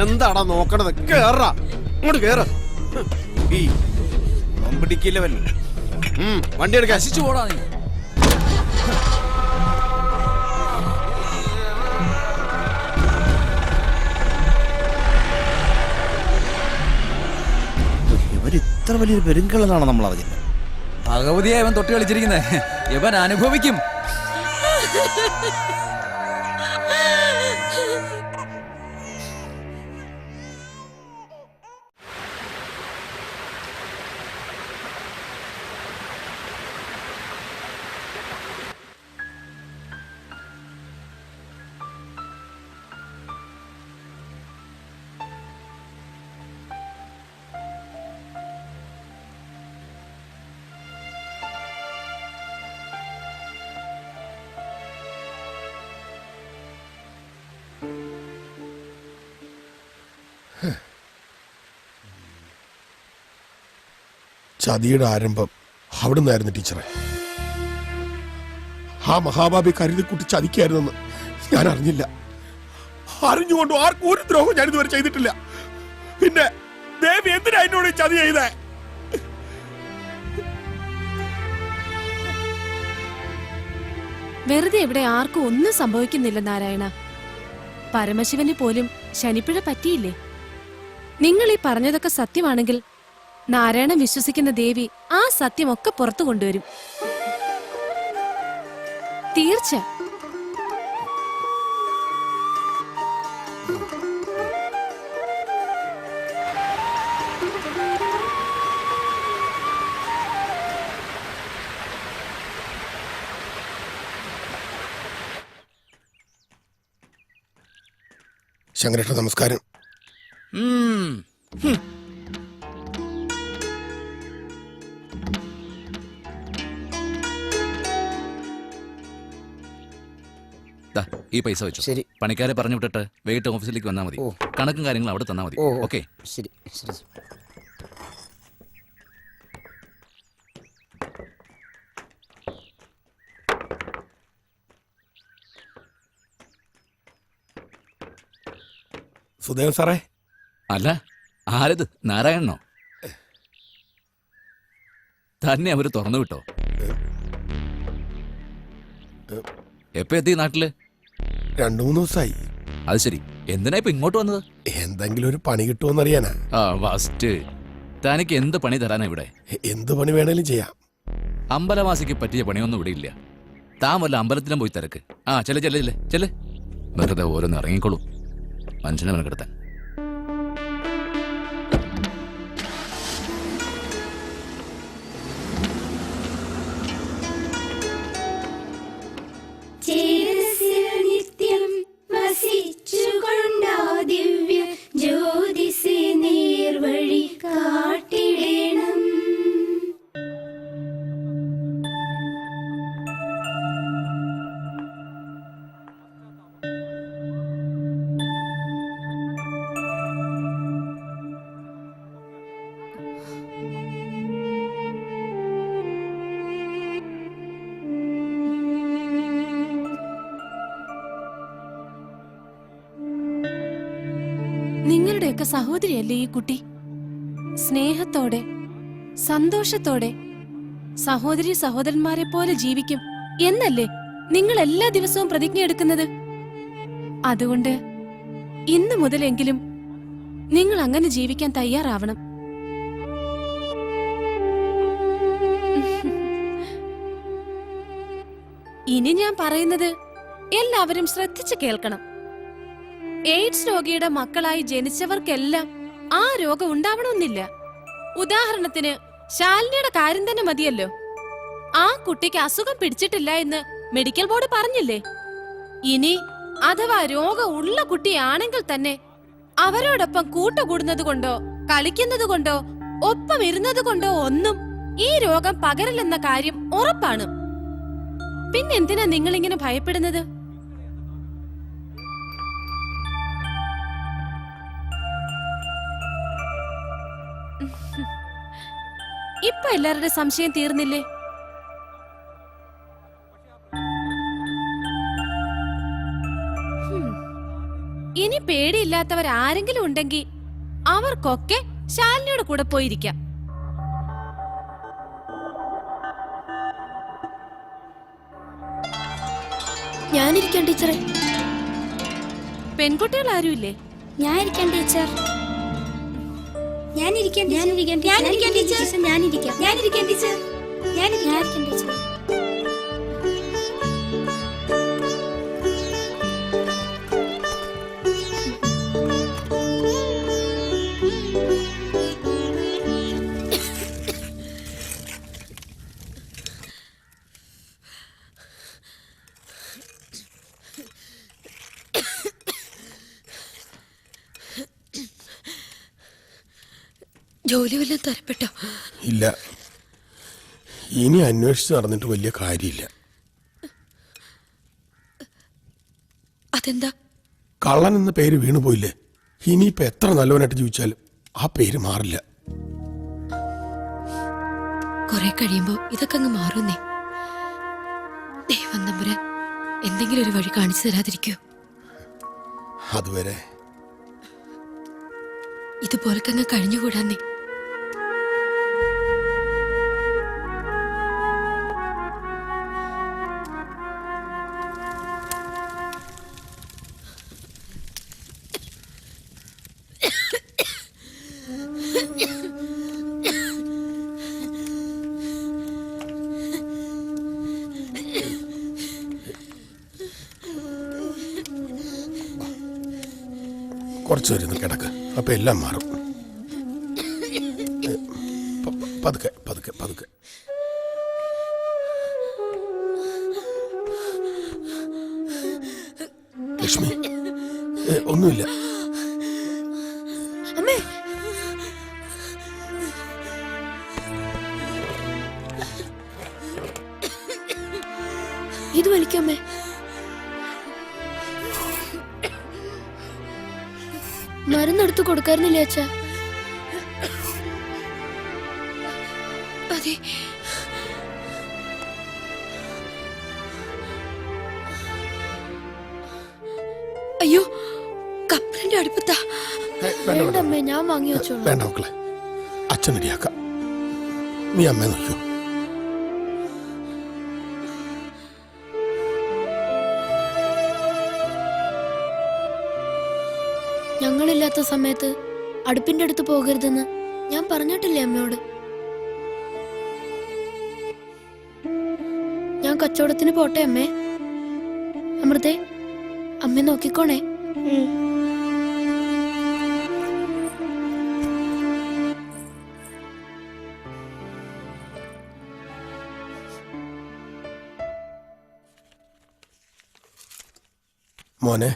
എന്താടാ നോക്കണത്? കേറാ, ഇങ്ങോട്ട് കേറ. പിടിക്കില്ലവൻ. വണ്ടി എടുക്കാൻ നശിച്ചു പോടാ നീ. ഇവർ ഇത്ര വലിയൊരു പെരുങ്കളനാണ് നമ്മൾ അറിഞ്ഞത്. ഭഗവതിയെ ഇവൻ തൊട്ട് കളിച്ചിരിക്കുന്നേ, ഇവൻ അനുഭവിക്കും. ചതിയുടെ ആരംഭം അവിടെ നിന്നായിരുന്നു ടീച്ചറെ. ആ മഹാബാബി കരുതിക്കുട്ടി ചതിക്കായിരുന്നെന്ന് ഞാൻ അറിഞ്ഞില്ല. അറിഞ്ഞുകൊണ്ട് ആർക്കും ഒരു ദ്രോഹം ഞാൻ ഇതുവരെ ചെയ്തിട്ടില്ല. പിന്നെ ദേവി എന്തിനാ എന്നോട് ചതി ചെയ്തേ? വെറുതെ ഇവിടെ ആർക്കും ഒന്നും സംഭവിക്കുന്നില്ല നാരായണ. പരമശിവന് പോലും ശനിപ്പിഴ പറ്റിയില്ലേ? നിങ്ങൾ ഈ പറഞ്ഞതൊക്കെ സത്യമാണെങ്കിൽ നാരായണൻ വിശ്വസിക്കുന്ന ദേവി ആ സത്യമൊക്കെ പുറത്തു കൊണ്ടുവരും. തീർച്ച. ശങ്കരേട്ട നമസ്കാരം. ഈ പൈസ വെച്ചു. ശരി. പണിക്കാരെ പറഞ്ഞു വിട്ടിട്ട് വൈകിട്ട് ഓഫീസിലേക്ക് വന്നാൽ മതി. കണക്കും കാര്യങ്ങളും അവിടെ തന്നാൽ മതി. ഓക്കെ. ശരി. സുദേവൻ സാറേ. അല്ല, ആരത്? നാരായണനോ? തന്നെ അവര് തുറന്നു വിട്ടോ? എപ്പോ എത്തി നാട്ടില്? 2-3 ദിവസമായി. അത് ശരി. എന്തിനാ ഇപ്പൊ ഇങ്ങോട്ട് വന്നത്? എന്തെങ്കിലും ഒരു പണി കിട്ടുമോന്നറിയാനാ. ഫസ്റ്റ് തനിക്ക് എന്ത് പണി തരാനാ ഇവിടെ? എന്ത് പണി വേണേലും ചെയ്യാം. അമ്പലവാസിക്ക് പറ്റിയ പണിയൊന്നും ഇവിടെ ഇല്ല. താൻ വല്ല അമ്പലത്തിലും പോയി തിരക്ക്. ചെല്ല്. വെറുതെ ഓരോന്ന് ഇറങ്ങിക്കോളൂ. മനുഷ്യനെ മെനക്കെടുത്താൻ. നിത്യം വസിച്ചുകൊണ്ടോ ദിവ്യ ജ്യോതിസി നേർവഴി കാട്ടിടേണം. നിങ്ങളുടെയൊക്കെ സഹോദരിയല്ലേ ഈ കുട്ടി? സ്നേഹത്തോടെ സന്തോഷത്തോടെ സഹോദരി സഹോദരന്മാരെ പോലെ ജീവിക്കും എന്നല്ലേ നിങ്ങൾ എല്ലാ ദിവസവും പ്രതിജ്ഞ എടുക്കുന്നത്? അതുകൊണ്ട് ഇന്നു മുതലെങ്കിലും നിങ്ങൾ അങ്ങനെ ജീവിക്കാൻ തയ്യാറാവണം. ഇനി ഞാൻ പറയുന്നത് എല്ലാവരും ശ്രദ്ധിച്ചു കേൾക്കണം. എയ്ഡ്സ് രോഗിയുടെ മക്കളായി ജനിച്ചവർക്കെല്ലാം ആ രോഗം ഉണ്ടാവണമെന്നില്ല. ഉദാഹരണത്തിന് ശാലിനിയുടെ കാര്യം തന്നെ മതിയല്ലോ. ആ കുട്ടിക്ക് അസുഖം പിടിച്ചിട്ടില്ല എന്ന് മെഡിക്കൽ ബോർഡ് പറഞ്ഞില്ലേ? ഇനി അഥവാ രോഗം ഉള്ള കുട്ടിയാണെങ്കിൽ തന്നെ അവരോടൊപ്പം കൂട്ടുകൂടുന്നത് കൊണ്ടോ കളിക്കുന്നത് കൊണ്ടോ ഒപ്പം ഇരുന്നത് കൊണ്ടോ ഒന്നും ഈ രോഗം പകരില്ലെന്ന കാര്യം ഉറപ്പാണ്. പിന്നെന്തിനാ നിങ്ങളിങ്ങനെ ഭയപ്പെടുന്നത്? ഇപ്പൊ എല്ലാവരുടെ സംശയം തീർന്നില്ലേ? ഇനി പേടിയില്ലാത്തവർ ആരെങ്കിലും ഉണ്ടെങ്കിൽ അവർക്കൊക്കെ ശാലിനിയുടെ കൂടെ പോയിരിക്കാം. ഞാനിരിക്കാം ടീച്ചറെ. പെൺകുട്ടികൾ ആരുമില്ലേ? ഞാനിരിക്കാം ടീച്ചർ. ഞാനിരിക്കാം ടീച്ചർ. ഞാനിരിക്കാം ടീച്ചർ. ഞാനിരിക്കാം ടീച്ചർ. ഞാനിരിക്കാം ടീച്ചർ. ജോലി വല്ലതും തരപ്പെട്ടോ? ഇല്ല, ഇനി അന്വേഷിച്ച് നടന്നിട്ട് വലിയ കാര്യമില്ല. അതെന്താ? കള്ളൻ എന്ന പേര് വീണുപോയില്ലേ? ഇനിയിപ്പോ എത്ര നല്ലവനായിട്ട് ജീവിച്ചാലും ആ പേര് മാറില്ല. കുറെ കഴിയുമ്പോ ഇതൊക്കെ അങ്ങ് മാറുന്നേ. ദൈവം തമ്പുരാൻ എന്തെങ്കിലും ഒരു വഴി കാണിച്ചു തരാതിരിക്കോ? അതുവരെ ഇതുപോലൊക്കെ അങ്ങ് കഴിഞ്ഞുകൂടാന്നേ. കുറച്ചു വരുന്നു കിടക്ക്, അപ്പൊ എല്ലാം മാറും. പതുക്കെ പതുക്കെ പതുക്കെ. ലക്ഷ്മി, ഒന്നുമില്ല. അമ്മേ, ഇത് വലിക്കമ്മേ. മരുന്നെടുത്ത് കൊടുക്കാറുന്നില്ലേ അച്ഛാ? അതെ. അയ്യോ, കപ്പലിന്റെ അടുപ്പത്താ. വേണ്ടമ്മേ, ഞാൻ വാങ്ങി വെച്ചോളാം. വേണ്ട മക്കളെ, അച്ഛൻ റെഡിയാക്കാം. നീ അമ്മ നോക്കൂ. ഞങ്ങളില്ലാത്ത സമയത്ത് അടുപ്പിന്റെ അടുത്ത് പോകരുതെന്ന് ഞാൻ പറഞ്ഞിട്ടില്ലേ അമ്മയോട്? ഞാൻ കച്ചവടത്തിന് പോട്ടെ അമ്മേ. അമൃതേ, അമ്മ നോക്കിക്കോണേ. മോനെ,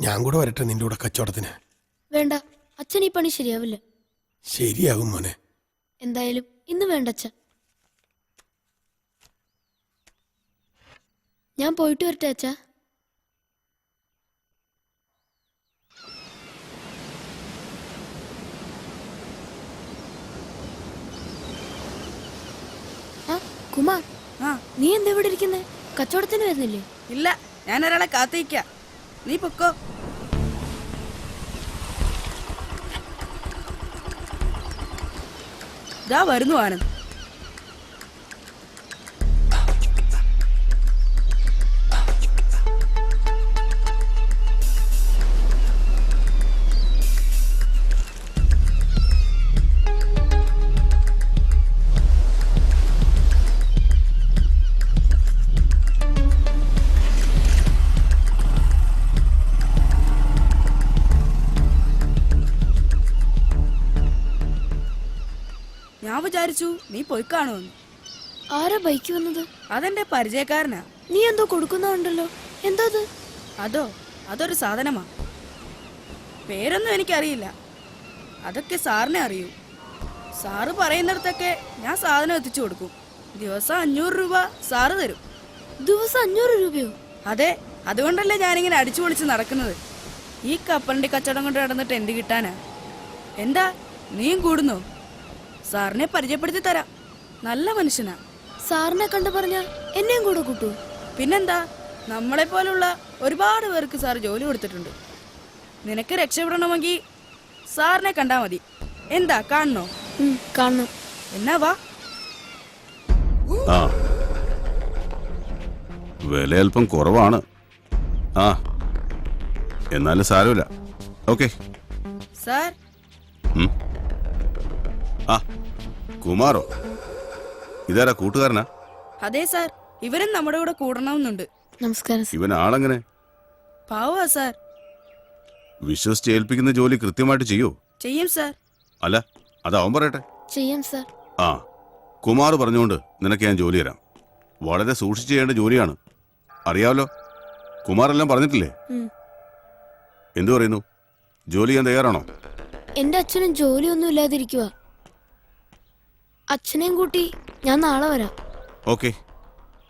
ഞാൻ കൂടെ വരട്ടെ നിന്റെ കൂടെ കച്ചവടത്തിന്? വേണ്ട, അച്ഛൻ ഈ പണി ശരിയാവില്ല. ശരിയാകും മോനെ. എന്തായാലും ഇന്ന് വേണ്ട അച്ഛ. ഞാൻ പോയിട്ട് വരട്ടെ അച്ഛ. കുമാർ, നീ എന്താ ഇവിടെ ഇരിക്കുന്നേ? കച്ചവടത്തിന് വരുന്നില്ലേ? ഇല്ല, ഞാൻ ഒരാളെ കാത്തിരിക്ക. നീ പൊക്കോ. ദാ വരുന്നു ആനന്ദ്. ഞാൻ വിചാരിച്ചു നീ പോയി കാണുമെന്ന്. ആരാ ബൈക്ക് വന്നത്? അതെന്റെ പരിചയക്കാരനാ. നീ എന്തോ കൊടുക്കുന്നുണ്ടല്ലോ, എന്താ അത്? അതൊരു സാധനമാ. പേരൊന്നും എനിക്കറിയില്ല, അതൊക്കെ സാറിനെ അറിയൂ. സാറ് പറയുന്നിടത്തൊക്കെ ഞാൻ സാധനം എത്തിച്ചു കൊടുക്കും. ദിവസം 500 രൂപ സാറ് തരും. ദിവസം 500 രൂപയോ? അതെ, അതുകൊണ്ടല്ലേ ഞാനിങ്ങനെ അടിച്ചു പൊളിച്ച് നടക്കുന്നത്. ഈ കപ്പലിന്റെ കച്ചവടം കൊണ്ട് നടന്നിട്ട് എന്ത് കിട്ടാനാ? എന്താ നീയും കൂടുന്നോ? സാറിനെ പരിചയപ്പെടുത്തി തരാം. നല്ല മനുഷ്യനാ. സാറിനെ കണ്ടു പറഞ്ഞ എന്നെയും കൂടെ കൂട്ടൂ? പിന്നെന്താ, നമ്മളെ പോലുള്ള ഒരുപാട് പേർക്ക് സാർ ജോലി കൊടുത്തിട്ടുണ്ട്. നിനക്ക് രക്ഷപ്പെടണമെങ്കിൽ സാറിനെ കണ്ടാ മതി. എന്താ, കാണണോ? കാണണം. എന്നാ വാ. വില അല്പം കുറവാണ്. ആ എന്നാലും സാരമില്ല. Okay sir. ആ കുമാറോ? ഇതാരാ, കൂട്ടുകാരനാ? അതെ സാർ, ഇവരും നമ്മുടെ കൂടെ കൂടണമെന്നുണ്ട്. നമസ്കാരം. ഇവൻ ആളെങ്ങനെ? പാവാ സാർ. വിശ്വസിച്ച് ഏൽപ്പിക്കുന്ന ജോലി കൃത്യമായിട്ട് ചെയ്യൂ? ചെയ്യും സാർ. അല്ല, അത് അവൻ പറയട്ടെ. ചെയ്യാം സാർ. ആ കുമാർ പറഞ്ഞുകൊണ്ട് നിനക്ക് ഞാൻ ജോലി തരാം. വളരെ സൂക്ഷിച്ച് ചെയ്യേണ്ട ജോലിയാണ്, അറിയാമല്ലോ. കുമാറെല്ലാം പറഞ്ഞിട്ടില്ലേ? എന്തു പറയുന്നു? ജോലി ചെയ്യാൻ തയ്യാറാണോ? എന്റെ അച്ഛനും ജോലിയൊന്നും ഇല്ലാതിരിക്കുക. അച്ഛനെയും കൂട്ടി ഞാൻ നാളെ വരാം. ഓക്കെ,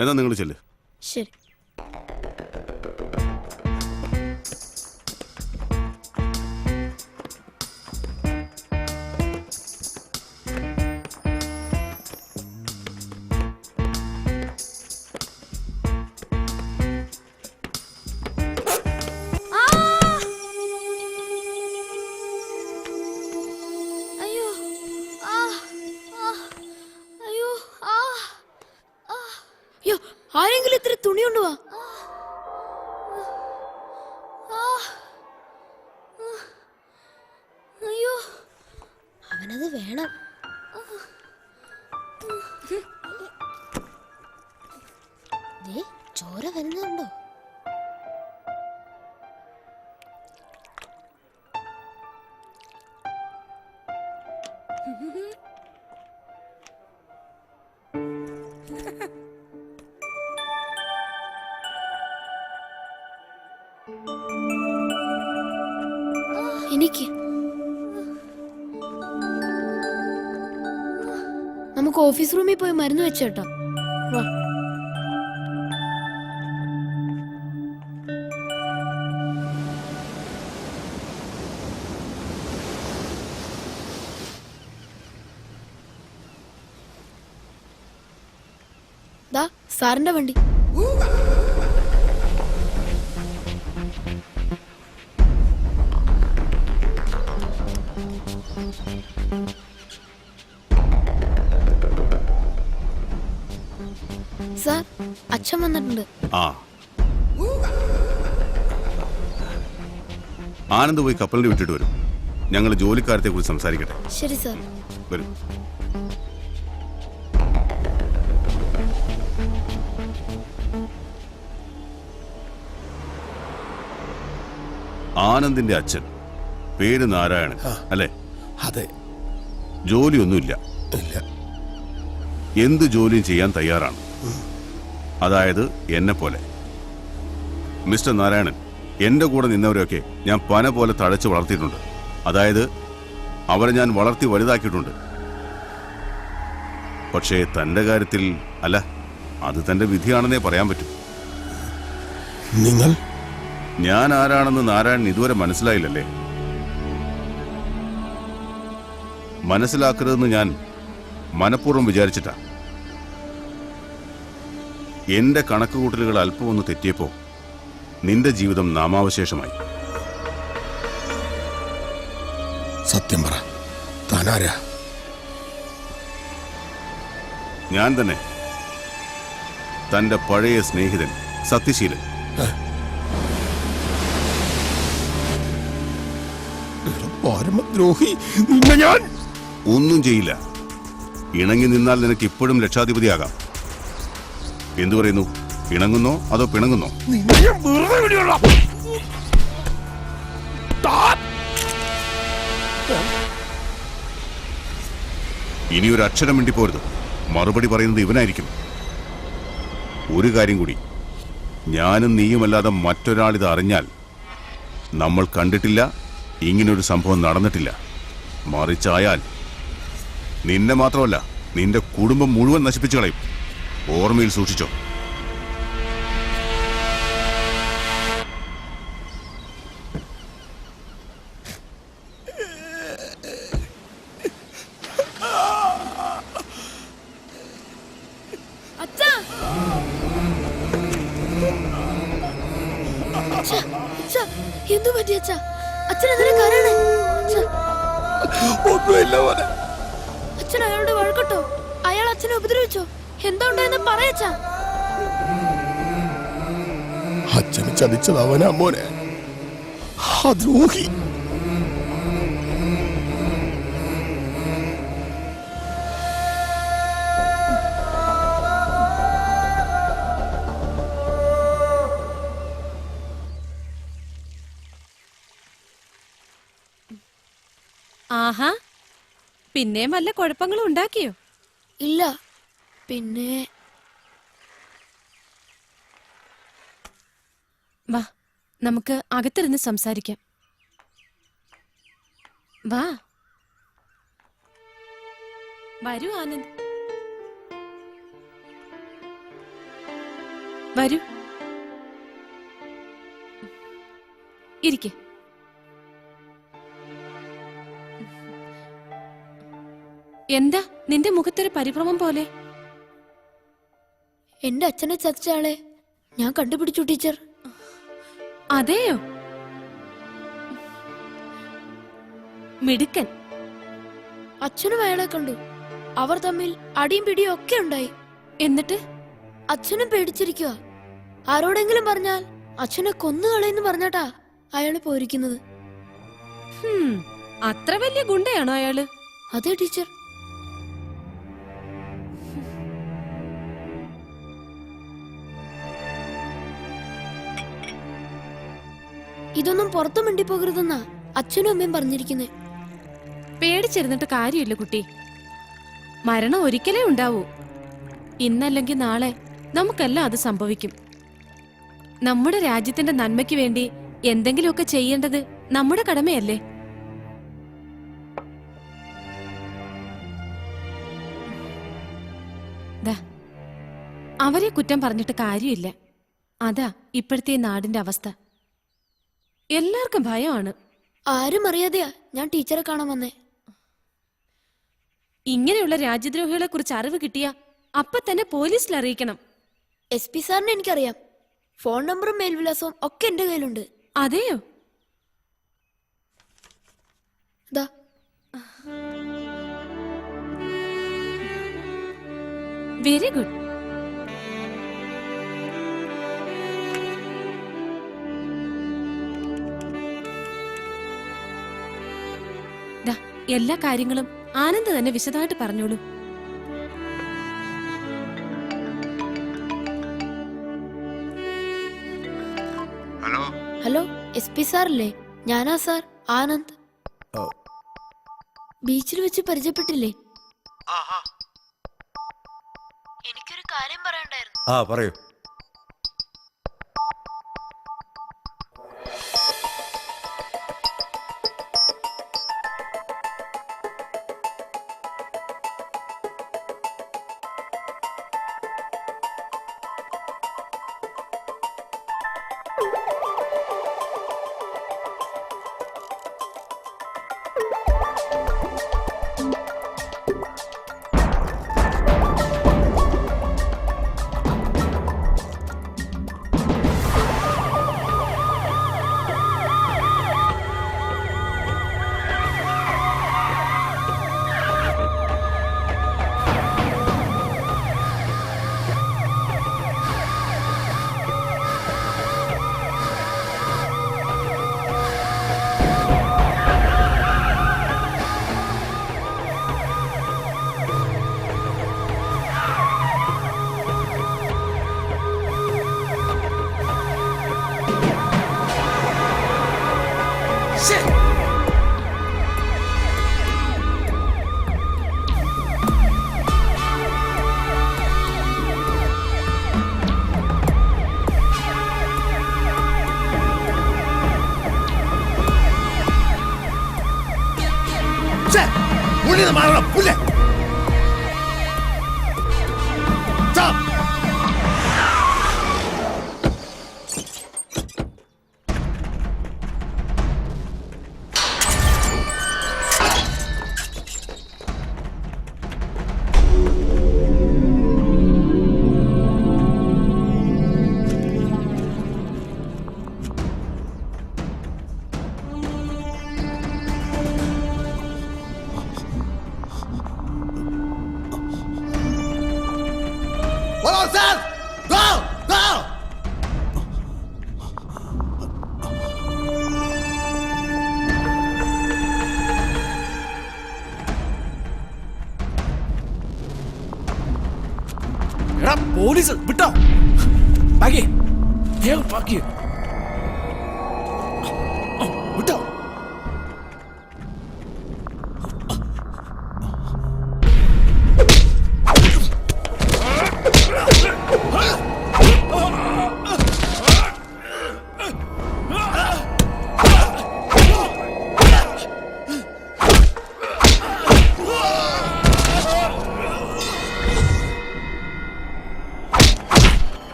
എന്നാ നിങ്ങൾ ചെല്ല്. ശരി. ആരെങ്കിലും ഇത്ര തുണി കൊണ്ടുവാ. അയ്യോ, അവനത് വേണം. ചോര വരുന്നുണ്ടോ? എനിക്ക് നമുക്ക് ഓഫീസ് റൂമിൽ പോയി മരുന്ന് വെച്ചേട്ടോ. വാ. ദാ സാറിന്റെ വണ്ടി. സാർ, അച്ഛൻ വന്നിട്ടുണ്ട്. ആ ആനന്ദ് പോയി കപ്പലിന് വിട്ടിട്ട് വരും. ഞങ്ങൾ ജോലിക്കാരത്തെ കുറിച്ച് സംസാരിക്കട്ടെ. ശരി സാർ. വരും. ആനന്ദിന്റെ അച്ഛൻ പേര് നാരായണൻ അല്ലേ? അതെ. ജോലിയൊന്നുമില്ല. എന്ത് ജോലിയും ചെയ്യാൻ തയ്യാറാണ്. അതായത് എന്നെ പോലെ. മിസ്റ്റർ നാരായണൻ, എന്റെ കൂടെ നിന്നവരെയൊക്കെ ഞാൻ പന പോലെ തഴച്ച് വളർത്തിയിട്ടുണ്ട്. അതായത് അവരെ ഞാൻ വളർത്തി വലുതാക്കിയിട്ടുണ്ട്. പക്ഷേ തന്റെ കാര്യത്തിൽ അല്ല, അത് തന്റെ വിധിയാണെന്നേ പറയാൻ പറ്റും. നിങ്ങൾ? ഞാൻ ആരാണെന്ന് നാരായണൻ ഇതുവരെ മനസ്സിലായില്ലല്ലേ? മനസ്സിലാക്കരുതെന്ന് ഞാൻ മനഃപൂർവ്വം വിചാരിച്ചിട്ടാ. എന്റെ കണക്കുകൂട്ടലുകൾ അല്പം ഒന്ന് തെറ്റിയപ്പോ നിന്റെ ജീവിതം നാമാവശേഷമായി. സത്യം പറ, താനാരാ? ഞാൻ തന്നെ, തന്റെ പഴയ സ്നേഹിതൻ സത്യശീലൻ. പരമദ്രോഹി, ഞാൻ ഒന്നും ചെയ്യില്ല. ഇണങ്ങി നിന്നാൽ നിനക്ക് ഇപ്പോഴും ലക്ഷാധിപതിയാകാം. എന്തു പറയുന്നു? ഇണങ്ങുന്നോ അതോ പിണങ്ങുന്നോ? ഇനിയൊരു അക്ഷരം മിണ്ടിപ്പോരുത്. മറുപടി പറയുന്നത് ഇവനായിരിക്കും. ഒരു കാര്യം കൂടി, ഞാനും നീയുമല്ലാതെ മറ്റൊരാളിത് അറിഞ്ഞാൽ നമ്മൾ കണ്ടിട്ടില്ല, ഇങ്ങനൊരു സംഭവം നടന്നിട്ടില്ല. മറിച്ചായാൽ നിന്നെ മാത്രമല്ല, നിന്റെ കുടുംബം മുഴുവൻ നശിപ്പിച്ചു കളയും. ഓർമ്മയിൽ സൂക്ഷിച്ചോ. എന്തു പറ്റി അച്ഛാ? അച്ഛനെതിരെ കരയണേ? അച്ഛൻ അയാളുടെ വഴക്കട്ടോ? അയാൾ അച്ഛനെ ഉപദ്രവിച്ചോ? എന്താ ഉണ്ടായെന്ന് പറയച്ചാ. അച്ഛനെ ചതിച്ചത് അവനാ മോനെ, ആ ദ്രോഹി. ആഹാ, പിന്നെയും വല്ല കുഴപ്പങ്ങളും ഉണ്ടാക്കിയോ? ഇല്ല. പിന്നെ വാ, നമുക്ക് അകത്തിരുന്ന് സംസാരിക്കാം. വാ, വരൂ ആനന്ദ്, വരൂ, ഇരിക്കെ. എന്താ നിന്റെ മുഖത്തൊരു പരിഭ്രമം പോലെ? എന്റെ അച്ഛനെ ചതിച്ച ആളെ ഞാൻ കണ്ടുപിടിച്ചു ടീച്ചർ. അതെയോ? മിടുക്കൻ. അച്ഛനും അയാളെ കണ്ടു. അവർ തമ്മിൽ അടിയും പിടിയും ഒക്കെ ഉണ്ടായി. എന്നിട്ട് അച്ഛനും പേടിച്ചിരിക്കുക. ആരോടെങ്കിലും പറഞ്ഞാൽ അച്ഛനെ കൊന്നുകളയെന്ന് പറഞ്ഞാട്ടാ അയാള് പോയിരിക്കുന്നത്. അത്ര വലിയ ഗുണ്ടയാണോ അയാള്? അതെ ടീച്ചർ. ഇതൊന്നും പുറത്തു മിണ്ടിപ്പോകരുതെന്നാ അച്ഛനും അമ്മയും പറഞ്ഞിരിക്കുന്നേ. പേടിച്ചിരുന്നിട്ട് കാര്യമില്ല കുട്ടി. മരണം ഒരിക്കലേ ഉണ്ടാവൂ. ഇന്നല്ലെങ്കിൽ നാളെ നമുക്കെല്ലാം അത് സംഭവിക്കും. നമ്മുടെ രാജ്യത്തിന്റെ നന്മയ്ക്ക് വേണ്ടി എന്തെങ്കിലുമൊക്കെ ചെയ്യേണ്ടത് നമ്മുടെ കടമയല്ലേ? അവരെ കുറ്റം പറഞ്ഞിട്ട് കാര്യമില്ല. അതാ ഇപ്പോഴത്തെ നാടിന്റെ അവസ്ഥ. എല്ലാവർക്കും ഭയമാണ്. ആരും അറിയാതെയാ ഞാൻ ടീച്ചറെ കാണാൻ വന്നേ. ഇങ്ങനെയുള്ള രാജ്യദ്രോഹികളെ കുറിച്ച് അറിവ് കിട്ടിയ അപ്പൊ തന്നെ പോലീസിൽ അറിയിക്കണം. SP സാറിനെ എനിക്കറിയാം. ഫോൺ നമ്പറും മേൽവിലാസവും ഒക്കെ എന്റെ കയ്യിലുണ്ട്. അതെയോ? Very good. എല്ലാ കാര്യങ്ങളും ആനന്ദ് തന്നെ വിശദമായിട്ട് പറഞ്ഞോളൂ. ഹലോ, SP സാറല്ലേ? ഞാനാ സാർ, ആനന്ദ്. ബീച്ചിൽ വെച്ച് പരിചയപ്പെട്ടില്ലേ? എനിക്കൊരു കാര്യം പറയണ്ടായിരുന്നു. പറയൂ. പോലീസ് വിട്ടോ ബാക്കി വിട്ടോ.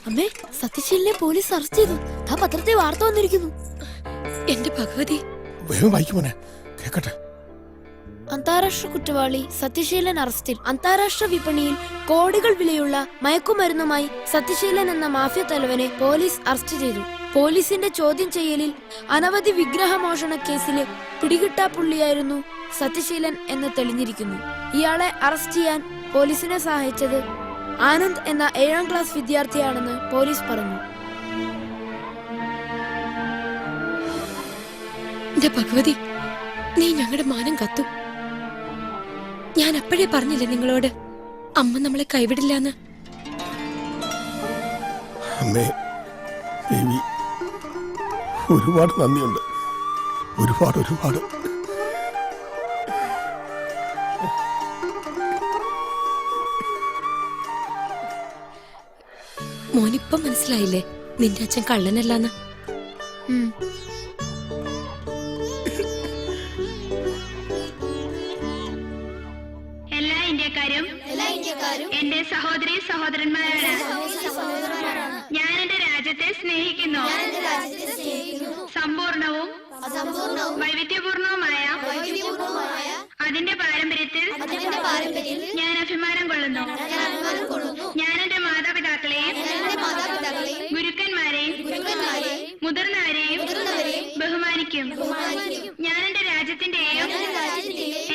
അമ്മേ, സത്യശീലിനെ പോലീസ് അറസ്റ്റ് ചെയ്തു. ആ പത്രത്തിൽ വാർത്ത വന്നിരിക്കുന്നു. എന്റെ ഭഗവതി, വേഗം വായിക്കുമോനെ, കേക്കട്ടെ. അന്താരാഷ്ട്ര കുറ്റവാളി സത്യശീലൻ അറസ്റ്റിൽ. അന്താരാഷ്ട്ര വിപണിയിൽ കോടികൾ വിലയുള്ള മയക്കുമരുന്നുമായി സത്യശീലൻ എന്ന മാഫിയ തലവനെ പോലീസ് അറസ്റ്റ് ചെയ്തു. പോലീസിന്റെ ചോദ്യം ചെയ്യലിൽ അനവധി വിഗ്രഹമോഷണ കേസിലെ പിടികിട്ടാപ്പുള്ളിയായിരുന്നു സത്യശീലൻ എന്ന് തെളിഞ്ഞിരിക്കുന്നു. ഇയാളെ അറസ്റ്റ് ചെയ്യാൻ പോലീസിനെ സഹായിച്ചത് ആനന്ദ് എന്ന 7ാം ക്ലാസ് വിദ്യാർത്ഥിയാണെന്ന് പോലീസ് പറഞ്ഞു. എന്റെ ഭഗവതി, നീ ഞങ്ങളുടെ മാനം കത്തു. ഞാൻ അപ്പോഴേ പറഞ്ഞില്ലേ നിങ്ങളോട്, അമ്മ നമ്മളെ കൈവിടില്ലെന്ന്. അമ്മേ, ദേവി, ഒരുപാട് നന്ദിയുണ്ട്. ഒരുപാട് ഒരുപാട്. മോനിപ്പം മനസ്സിലായില്ലേ നിന്റെ അച്ഛൻ കള്ളനല്ലാന്ന്? എല്ലാ ഇന്ത്യക്കാരും എന്റെ സഹോദരി സഹോദരന്മാരാണ്. ഞാൻ എന്റെ രാജ്യത്തെ സ്നേഹിക്കുന്നു. സമ്പൂർണവും വൈവിധ്യപൂർണവുമായ അതിന്റെ പാരമ്പര്യത്തിൽ ഞാൻ അഭിമാനം കൊള്ളുന്നു. ഞാൻ എന്റെ മാതാപിതാക്കളെയും ഗുരുക്കന്മാരെയും മുതിർന്നവരെയും ബഹുമാനിക്കും. ഞാൻ എന്റെ രാജ്യത്തിന്റെയും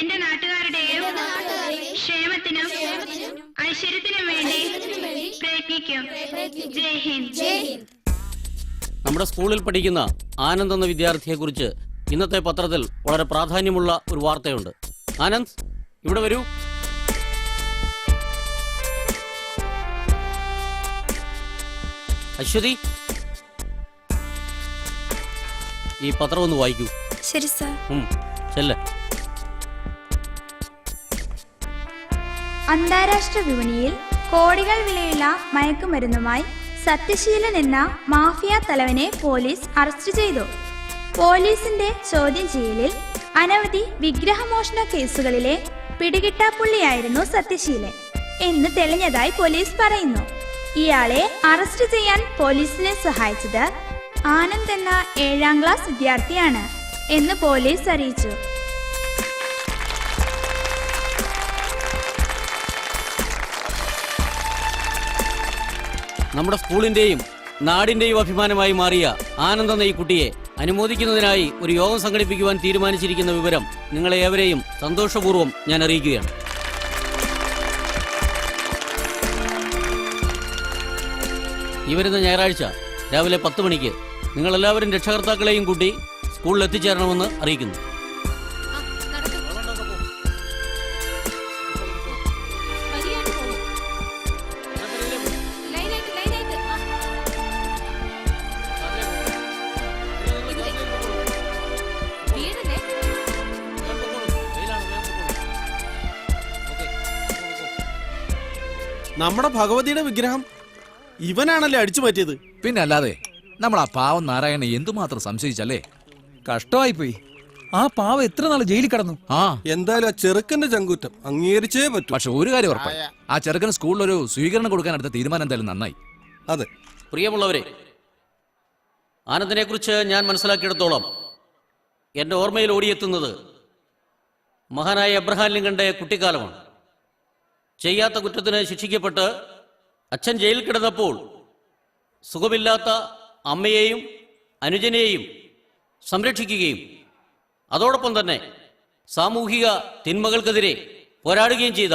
എന്റെ നാട്ടുകാരുടെയും ക്ഷേമത്തിനും ഐശ്വര്യത്തിനും വേണ്ടി പ്രയത്നിക്കും. ജയ് ഹിന്ദ്. നമ്മുടെ സ്കൂളിൽ പഠിക്കുന്ന ആനന്ദ് എന്ന വിദ്യാർത്ഥിയെക്കുറിച്ച് ഇന്നത്തെ പത്രത്തിൽ വളരെ പ്രാധാന്യമുള്ള ഒരു വാർത്തയുണ്ട്. ആനന്ദ്, ഇവിടെ വരൂ. അശ്വതി, ഈ പത്രം ഒന്ന് വായിക്കൂ. ശരി സർ. ചെല്ല്. അന്താരാഷ്ട്ര വിപണിയിൽ കോടികൾ വിലയുള്ള മയക്കുമരുന്നുമായി സത്യശീലൻ എന്ന മാഫിയ തലവനെ പോലീസ് അറസ്റ്റ് ചെയ്തു. പോലീസിന്റെ ചോദ്യം ചെയ്യലിൽ അനവധി വിഗ്രഹമോഷണ കേസുകളിലെ പിടികിട്ടാപ്പുള്ളിയായിരുന്നു സത്യശീലൻ എന്ന് തെളിഞ്ഞതായി പോലീസ് പറയുന്നു. ഇയാളെ അറസ്റ്റ് ചെയ്യാൻ പോലീസിനെ സഹായിച്ചത് ആനന്ദ് എന്ന 7ാം ക്ലാസ് വിദ്യാർത്ഥിയാണ് എന്ന് പോലീസ് അറിയിച്ചു. നമ്മുടെ സ്കൂളിന്റെയും നാടിന്റെയും അഭിമാനമായി മാറിയ ആനന്ദ് എന്ന ഈ കുട്ടിയെ അനുമോദിക്കുന്നതിനായി ഒരു യോഗം സംഘടിപ്പിക്കുവാൻ തീരുമാനിച്ചിരിക്കുന്ന വിവരം നിങ്ങളെ ഏവരെയും സന്തോഷപൂർവ്വം ഞാൻ അറിയിക്കുകയാണ്. ഈ വരുന്ന ഞായറാഴ്ച രാവിലെ 10 മണിക്ക് നിങ്ങളെല്ലാവരും രക്ഷകർത്താക്കളെയും കൂട്ടി സ്കൂളിൽ എത്തിച്ചേരണമെന്ന് അറിയിക്കുന്നു. നമ്മുടെ ഭഗവതിയുടെ വിഗ്രഹം ഇവനാണല്ലേ അടിച്ചു മാറ്റിയത്? പിന്നെ അല്ലാതെ നമ്മൾ ആ പാവം നാരായണനെ എന്തുമാത്രം സംശയിച്ചല്ലേ. കഷ്ടമായി പോയി. ആ പാവം എത്ര നാൾ ജയിലിൽ കിടന്നു. എന്തായാലും ആ ചെറുക്കന്റെ ചങ്കൂറ്റം അംഗീകരിച്ചേ പറ്റൂ. പക്ഷെ ഒരു കാര്യം ഉറപ്പായി, ആ ചെറുക്കന് സ്കൂളിൽ ഒരു സ്വീകരണം കൊടുക്കാൻ എടുത്ത തീരുമാനം എന്തായാലും നന്നായി. അതെ. പ്രിയമുള്ളവരെ, ആനന്ദിനെ കുറിച്ച് ഞാൻ മനസ്സിലാക്കിയിടത്തോളം എന്റെ ഓർമ്മയിൽ ഓടിയെത്തുന്നത് മഹാനായ എബ്രഹാം ലിങ്കന്റെ കുട്ടിക്കാലമാണ്. ചെയ്യാത്ത കുറ്റത്തിന് ശിക്ഷിക്കപ്പെട്ട് അച്ഛൻ ജയിലിൽ കിടന്നപ്പോൾ സുഖമില്ലാത്ത അമ്മയെയും അനുജനെയും സംരക്ഷിക്കുകയും അതോടൊപ്പം തന്നെ സാമൂഹിക തിന്മകൾക്കെതിരെ പോരാടുകയും ചെയ്ത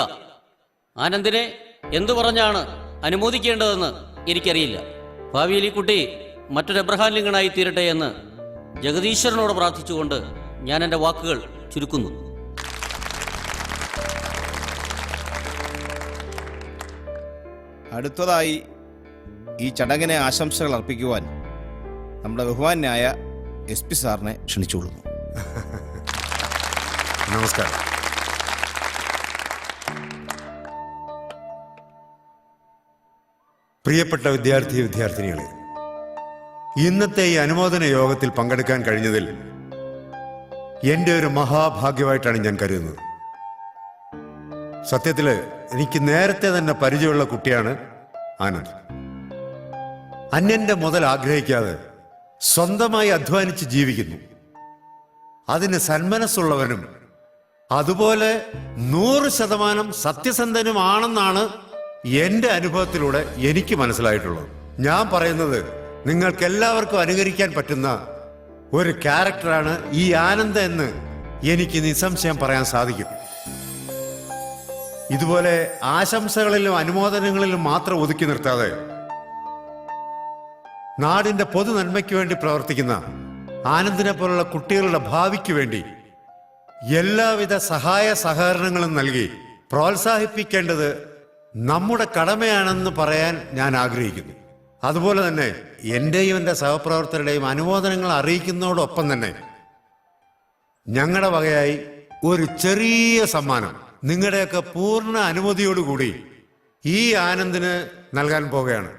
ആനന്ദിനെ എന്തു പറഞ്ഞാണ് അനുമോദിക്കേണ്ടതെന്ന് എനിക്കറിയില്ല. ഭാവിയിൽ ഈ കുട്ടി മറ്റൊരു എബ്രഹാം ലിങ്കണായി തീരട്ടെ എന്ന് ജഗദീശ്വരനോട് പ്രാർത്ഥിച്ചുകൊണ്ട് ഞാൻ എൻ്റെ വാക്കുകൾ ചുരുക്കുന്നു. അടുത്തതായി ഈ ചടങ്ങിനെ ആശംസകൾ അർപ്പിക്കുവാൻ നമ്മുടെ ബഹുമാന്യായ SP സാറിനെ ക്ഷണിച്ചുകൊള്ളുന്നു. നമസ്കാരം. പ്രിയപ്പെട്ട വിദ്യാർത്ഥിനികളെ, ഇന്നത്തെ ഈ അനുമോദന യോഗത്തിൽ പങ്കെടുക്കാൻ കഴിഞ്ഞതിൽ എൻ്റെ ഒരു മഹാഭാഗ്യമായിട്ടാണ് ഞാൻ കരുതുന്നത്. സത്യത്തിൽ എനിക്ക് നേരത്തെ തന്നെ പരിചയമുള്ള കുട്ടിയാണ് ആനന്ദ്. അന്യന്റെ മുതൽ ആഗ്രഹിക്കാതെ സ്വന്തമായി അധ്വാനിച്ച് ജീവിക്കുന്നു. അതിന് സന്മനസ്സുള്ളവനും അതുപോലെ 100% സത്യസന്ധനുമാണെന്നാണ് എൻ്റെ അനുഭവത്തിലൂടെ എനിക്ക് മനസ്സിലായിട്ടുള്ളത്. ഞാൻ പറയുന്നത് നിങ്ങൾക്കെല്ലാവർക്കും അനുകരിക്കാൻ പറ്റുന്ന ഒരു ക്യാരക്ടറാണ് ഈ ആനന്ദ് എന്ന് എനിക്ക് നിസ്സംശയം പറയാൻ സാധിക്കും. ഇതുപോലെ ആശംസകളിലും അനുമോദനങ്ങളിലും മാത്രം ഒതുക്കി നിർത്താതെ നാടിന്റെ പൊതു നന്മയ്ക്ക് വേണ്ടി പ്രവർത്തിക്കുന്ന ആനന്ദിനെ പോലുള്ള കുട്ടികളുടെ ഭാവിക്ക് വേണ്ടി എല്ലാവിധ സഹായ സഹകരണങ്ങളും നൽകി പ്രോത്സാഹിപ്പിക്കേണ്ടത് നമ്മുടെ കടമയാണെന്ന് പറയാൻ ഞാൻ ആഗ്രഹിക്കുന്നു. അതുപോലെ തന്നെ എന്റെയും എൻ്റെ സഹപ്രവർത്തകരുടെയും അനുമോദനങ്ങൾ അറിയിക്കുന്നതോടൊപ്പം തന്നെ ഞങ്ങളുടെ വകയായി ഒരു ചെറിയ സമ്മാനം നിങ്ങളുടെയൊക്കെ പൂർണ്ണ അനുമതിയോടുകൂടി ഈ ആനന്ദിന് നൽകാൻ പോകുകയാണ്.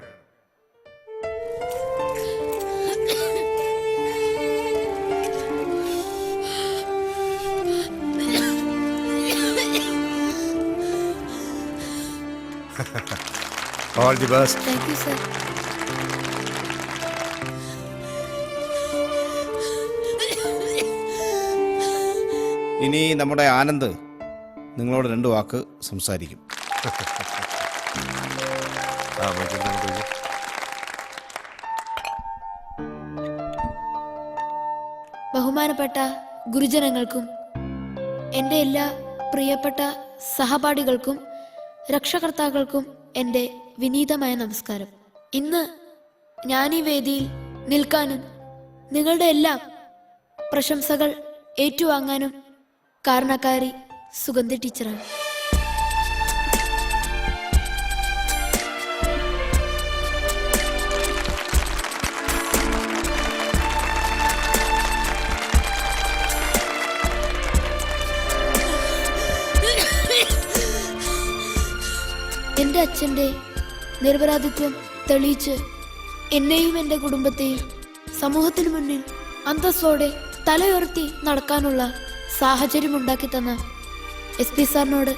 All the best. Thank you, sir. ഇനി നമ്മുടെ ആനന്ദ് നിങ്ങളോട് 2 വാക്ക് സംസാരിക്കും. ബഹുമാനപ്പെട്ട ഗുരുജനങ്ങൾക്കും എൻ്റെ എല്ലാ പ്രിയപ്പെട്ട സഹപാഠികൾക്കും രക്ഷകർത്താക്കൾക്കും എൻ്റെ വിനീതമായ നമസ്കാരം. ഇന്ന് ഞാൻ ഈ വേദിയിൽ നിൽക്കാനും നിങ്ങളുടെ എല്ലാം പ്രശംസകൾ ഏറ്റുവാങ്ങാനും കാരണക്കാരി സുഗന്ധി ടീച്ചറാണ്. എൻ്റെ അച്ഛൻ്റെ നിരപരാധിത്വം തെളിയിച്ച് എന്നെയും എൻ്റെ കുടുംബത്തെയും സമൂഹത്തിന് മുന്നിൽ അന്തസ്സോടെ തലയുയർത്തി നടക്കാനുള്ള സാഹചര്യം ഉണ്ടാക്കി തന്ന SP സാറിനോട്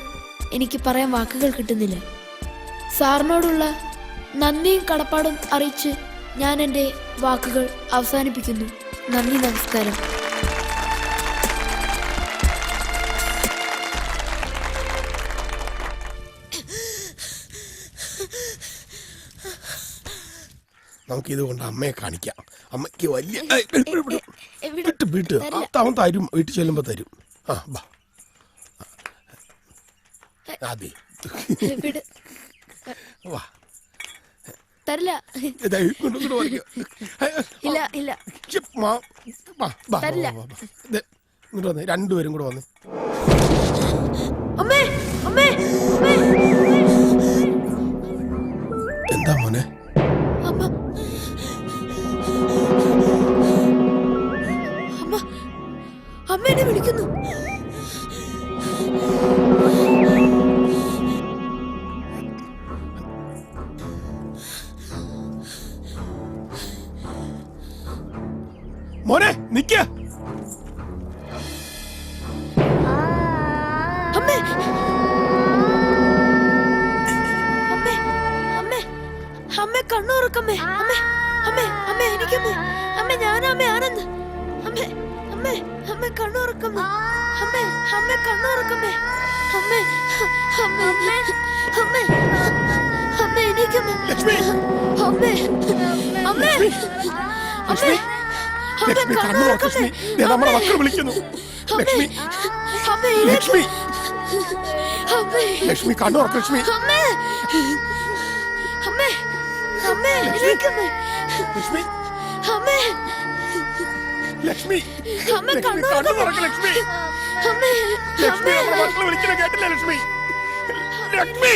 എനിക്ക് പറയാൻ വാക്കുകൾ കിട്ടുന്നില്ല. സാറിനോടുള്ള നന്ദിയും കടപ്പാടും അറിയിച്ച് ഞാൻ എൻ്റെ വാക്കുകൾ അവസാനിപ്പിക്കുന്നു. നന്ദി, നമസ്കാരം. നമുക്കിതുകൊണ്ട് അമ്മയെ കാണിക്കാം. അമ്മയ്ക്ക് വലിയ അവൻ തരും, വീട്ടിൽ ചെല്ലുമ്പോ തരും. ആ ബാ, അതെ വാ. തരില്ല. ഇല്ല ഇല്ല ഇങ്ങോട്ട് വന്നേ, രണ്ടുപേരും കൂടെ വന്നേ. അമ്മേ അമ്മേ എന്താ മോനെ? അമ്മ അമ്മ അമ്മ എന്നെ വിളിക്കുന്നു. മോനെ നിക്ക. അമ്മേ അമ്മേ അമ്മേ അമ്മേ കണ്ണുറക്കമ്മേ. അമ്മേ അമ്മേ അമ്മേ എനിക്കമ്മേ. അമ്മേ ഞാനമ്മേ ആനന്ദ്. അമ്മേ അമ്മേ അമ്മേ കണ്ണുറക്കമ്മേ. അമ്മേ അമ്മേ കണ്ണുറക്കമ്മേ. അമ്മേ അമ്മേ അമ്മേ അമ്മേ എനിക്കമ്മേ. അമ്മേ അമ്മേ അമ്മേ ലക്ഷ്മി കണ്ണുറക്ക. ലക്ഷ്മി നമ്മുടെ മക്കൾ വിളിക്കുന്നു. ലക്ഷ്മി ലക്ഷ്മി ലക്ഷ്മി കണ്ണുറക്ക. ലക്ഷ്മി അമ്മേ അമ്മേ അമ്മേ എനിക്കമ്മേ. ലക്ഷ്മി അമ്മേ ലക്ഷ്മി അമ്മേ കണ്ണുറക്ക. ലക്ഷ്മി അമ്മേ ലക്ഷ്മി നമ്മുടെ മക്കൾ വിളിക്കുന്നു, കേട്ടില്ല? ലക്ഷ്മി ലക്ഷ്മി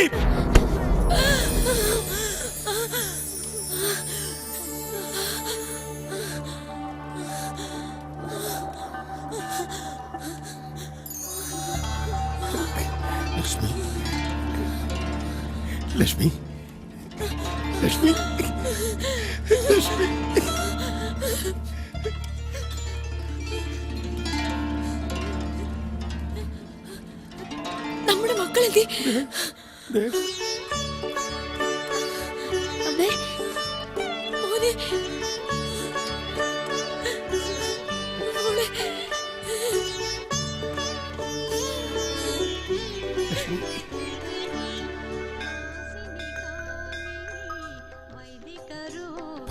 ലക്ഷ്മി ലക്ഷ്മി ലക്ഷ്മി നമ്മുടെ മക്കളെന്തി? അമ്മേ മോനെ മോളെ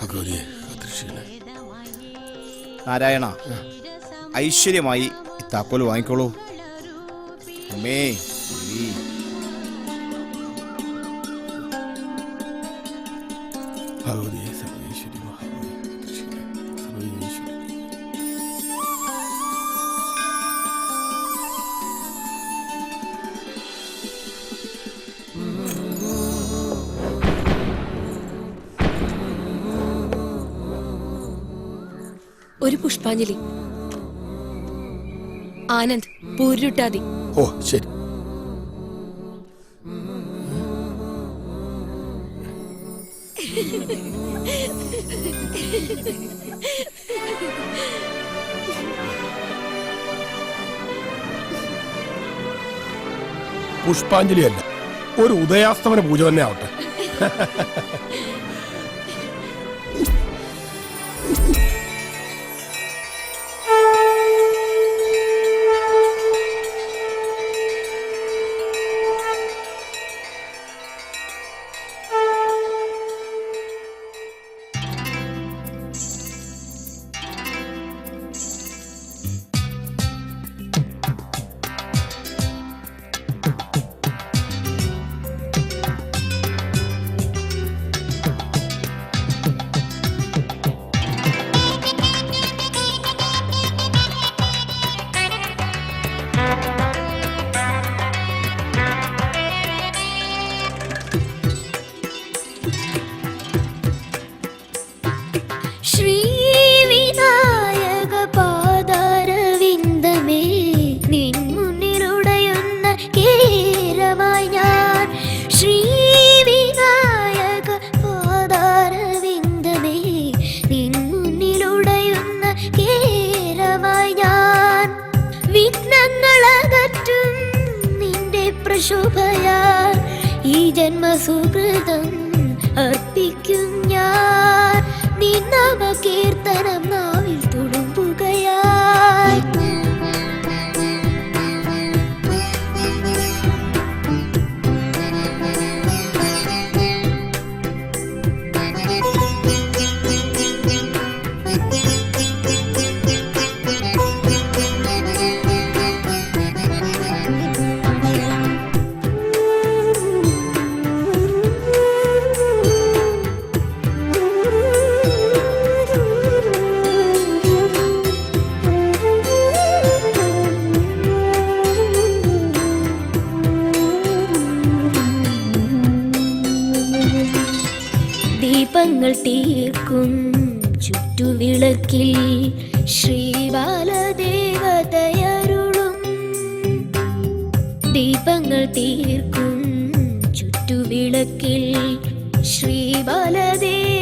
ഭഗവതിയെ കാത്തിരക്ഷിക്കണേ. നാരായണ, ഐശ്വര്യമായി ഈ താക്കോല് വാങ്ങിക്കോളൂ. അമ്മേ ഭഗവതിയെ സർവേശ്വരി മഹാബലി കാത്തിരക്ഷിക്കണേ. സർവേശ്വരി പുഷ്പാഞ്ജലി. ആനന്ദ് പൂരുട്ടാതി. ഓ ശരി. പുഷ്പാഞ്ജലി അല്ല, ഒരു ഉദയാസ്തമന പൂജ തന്നെ ആവട്ടെ. ശോഭയാൽ ഈ ജന്മസുകൃതം അർപ്പിക്കും ഞാൻ. നിന്നാമ കീർത്തനം നാവിൽ തുളുമ്പുകയായി. ദീപങ്ങൾ തീർക്കും ചുറ്റുവിളക്കിൽ ശ്രീബാലദേവതയരുളും. ദീപങ്ങൾ തീർക്കും ചുറ്റുവിളക്കിൽ ശ്രീബാലദേവ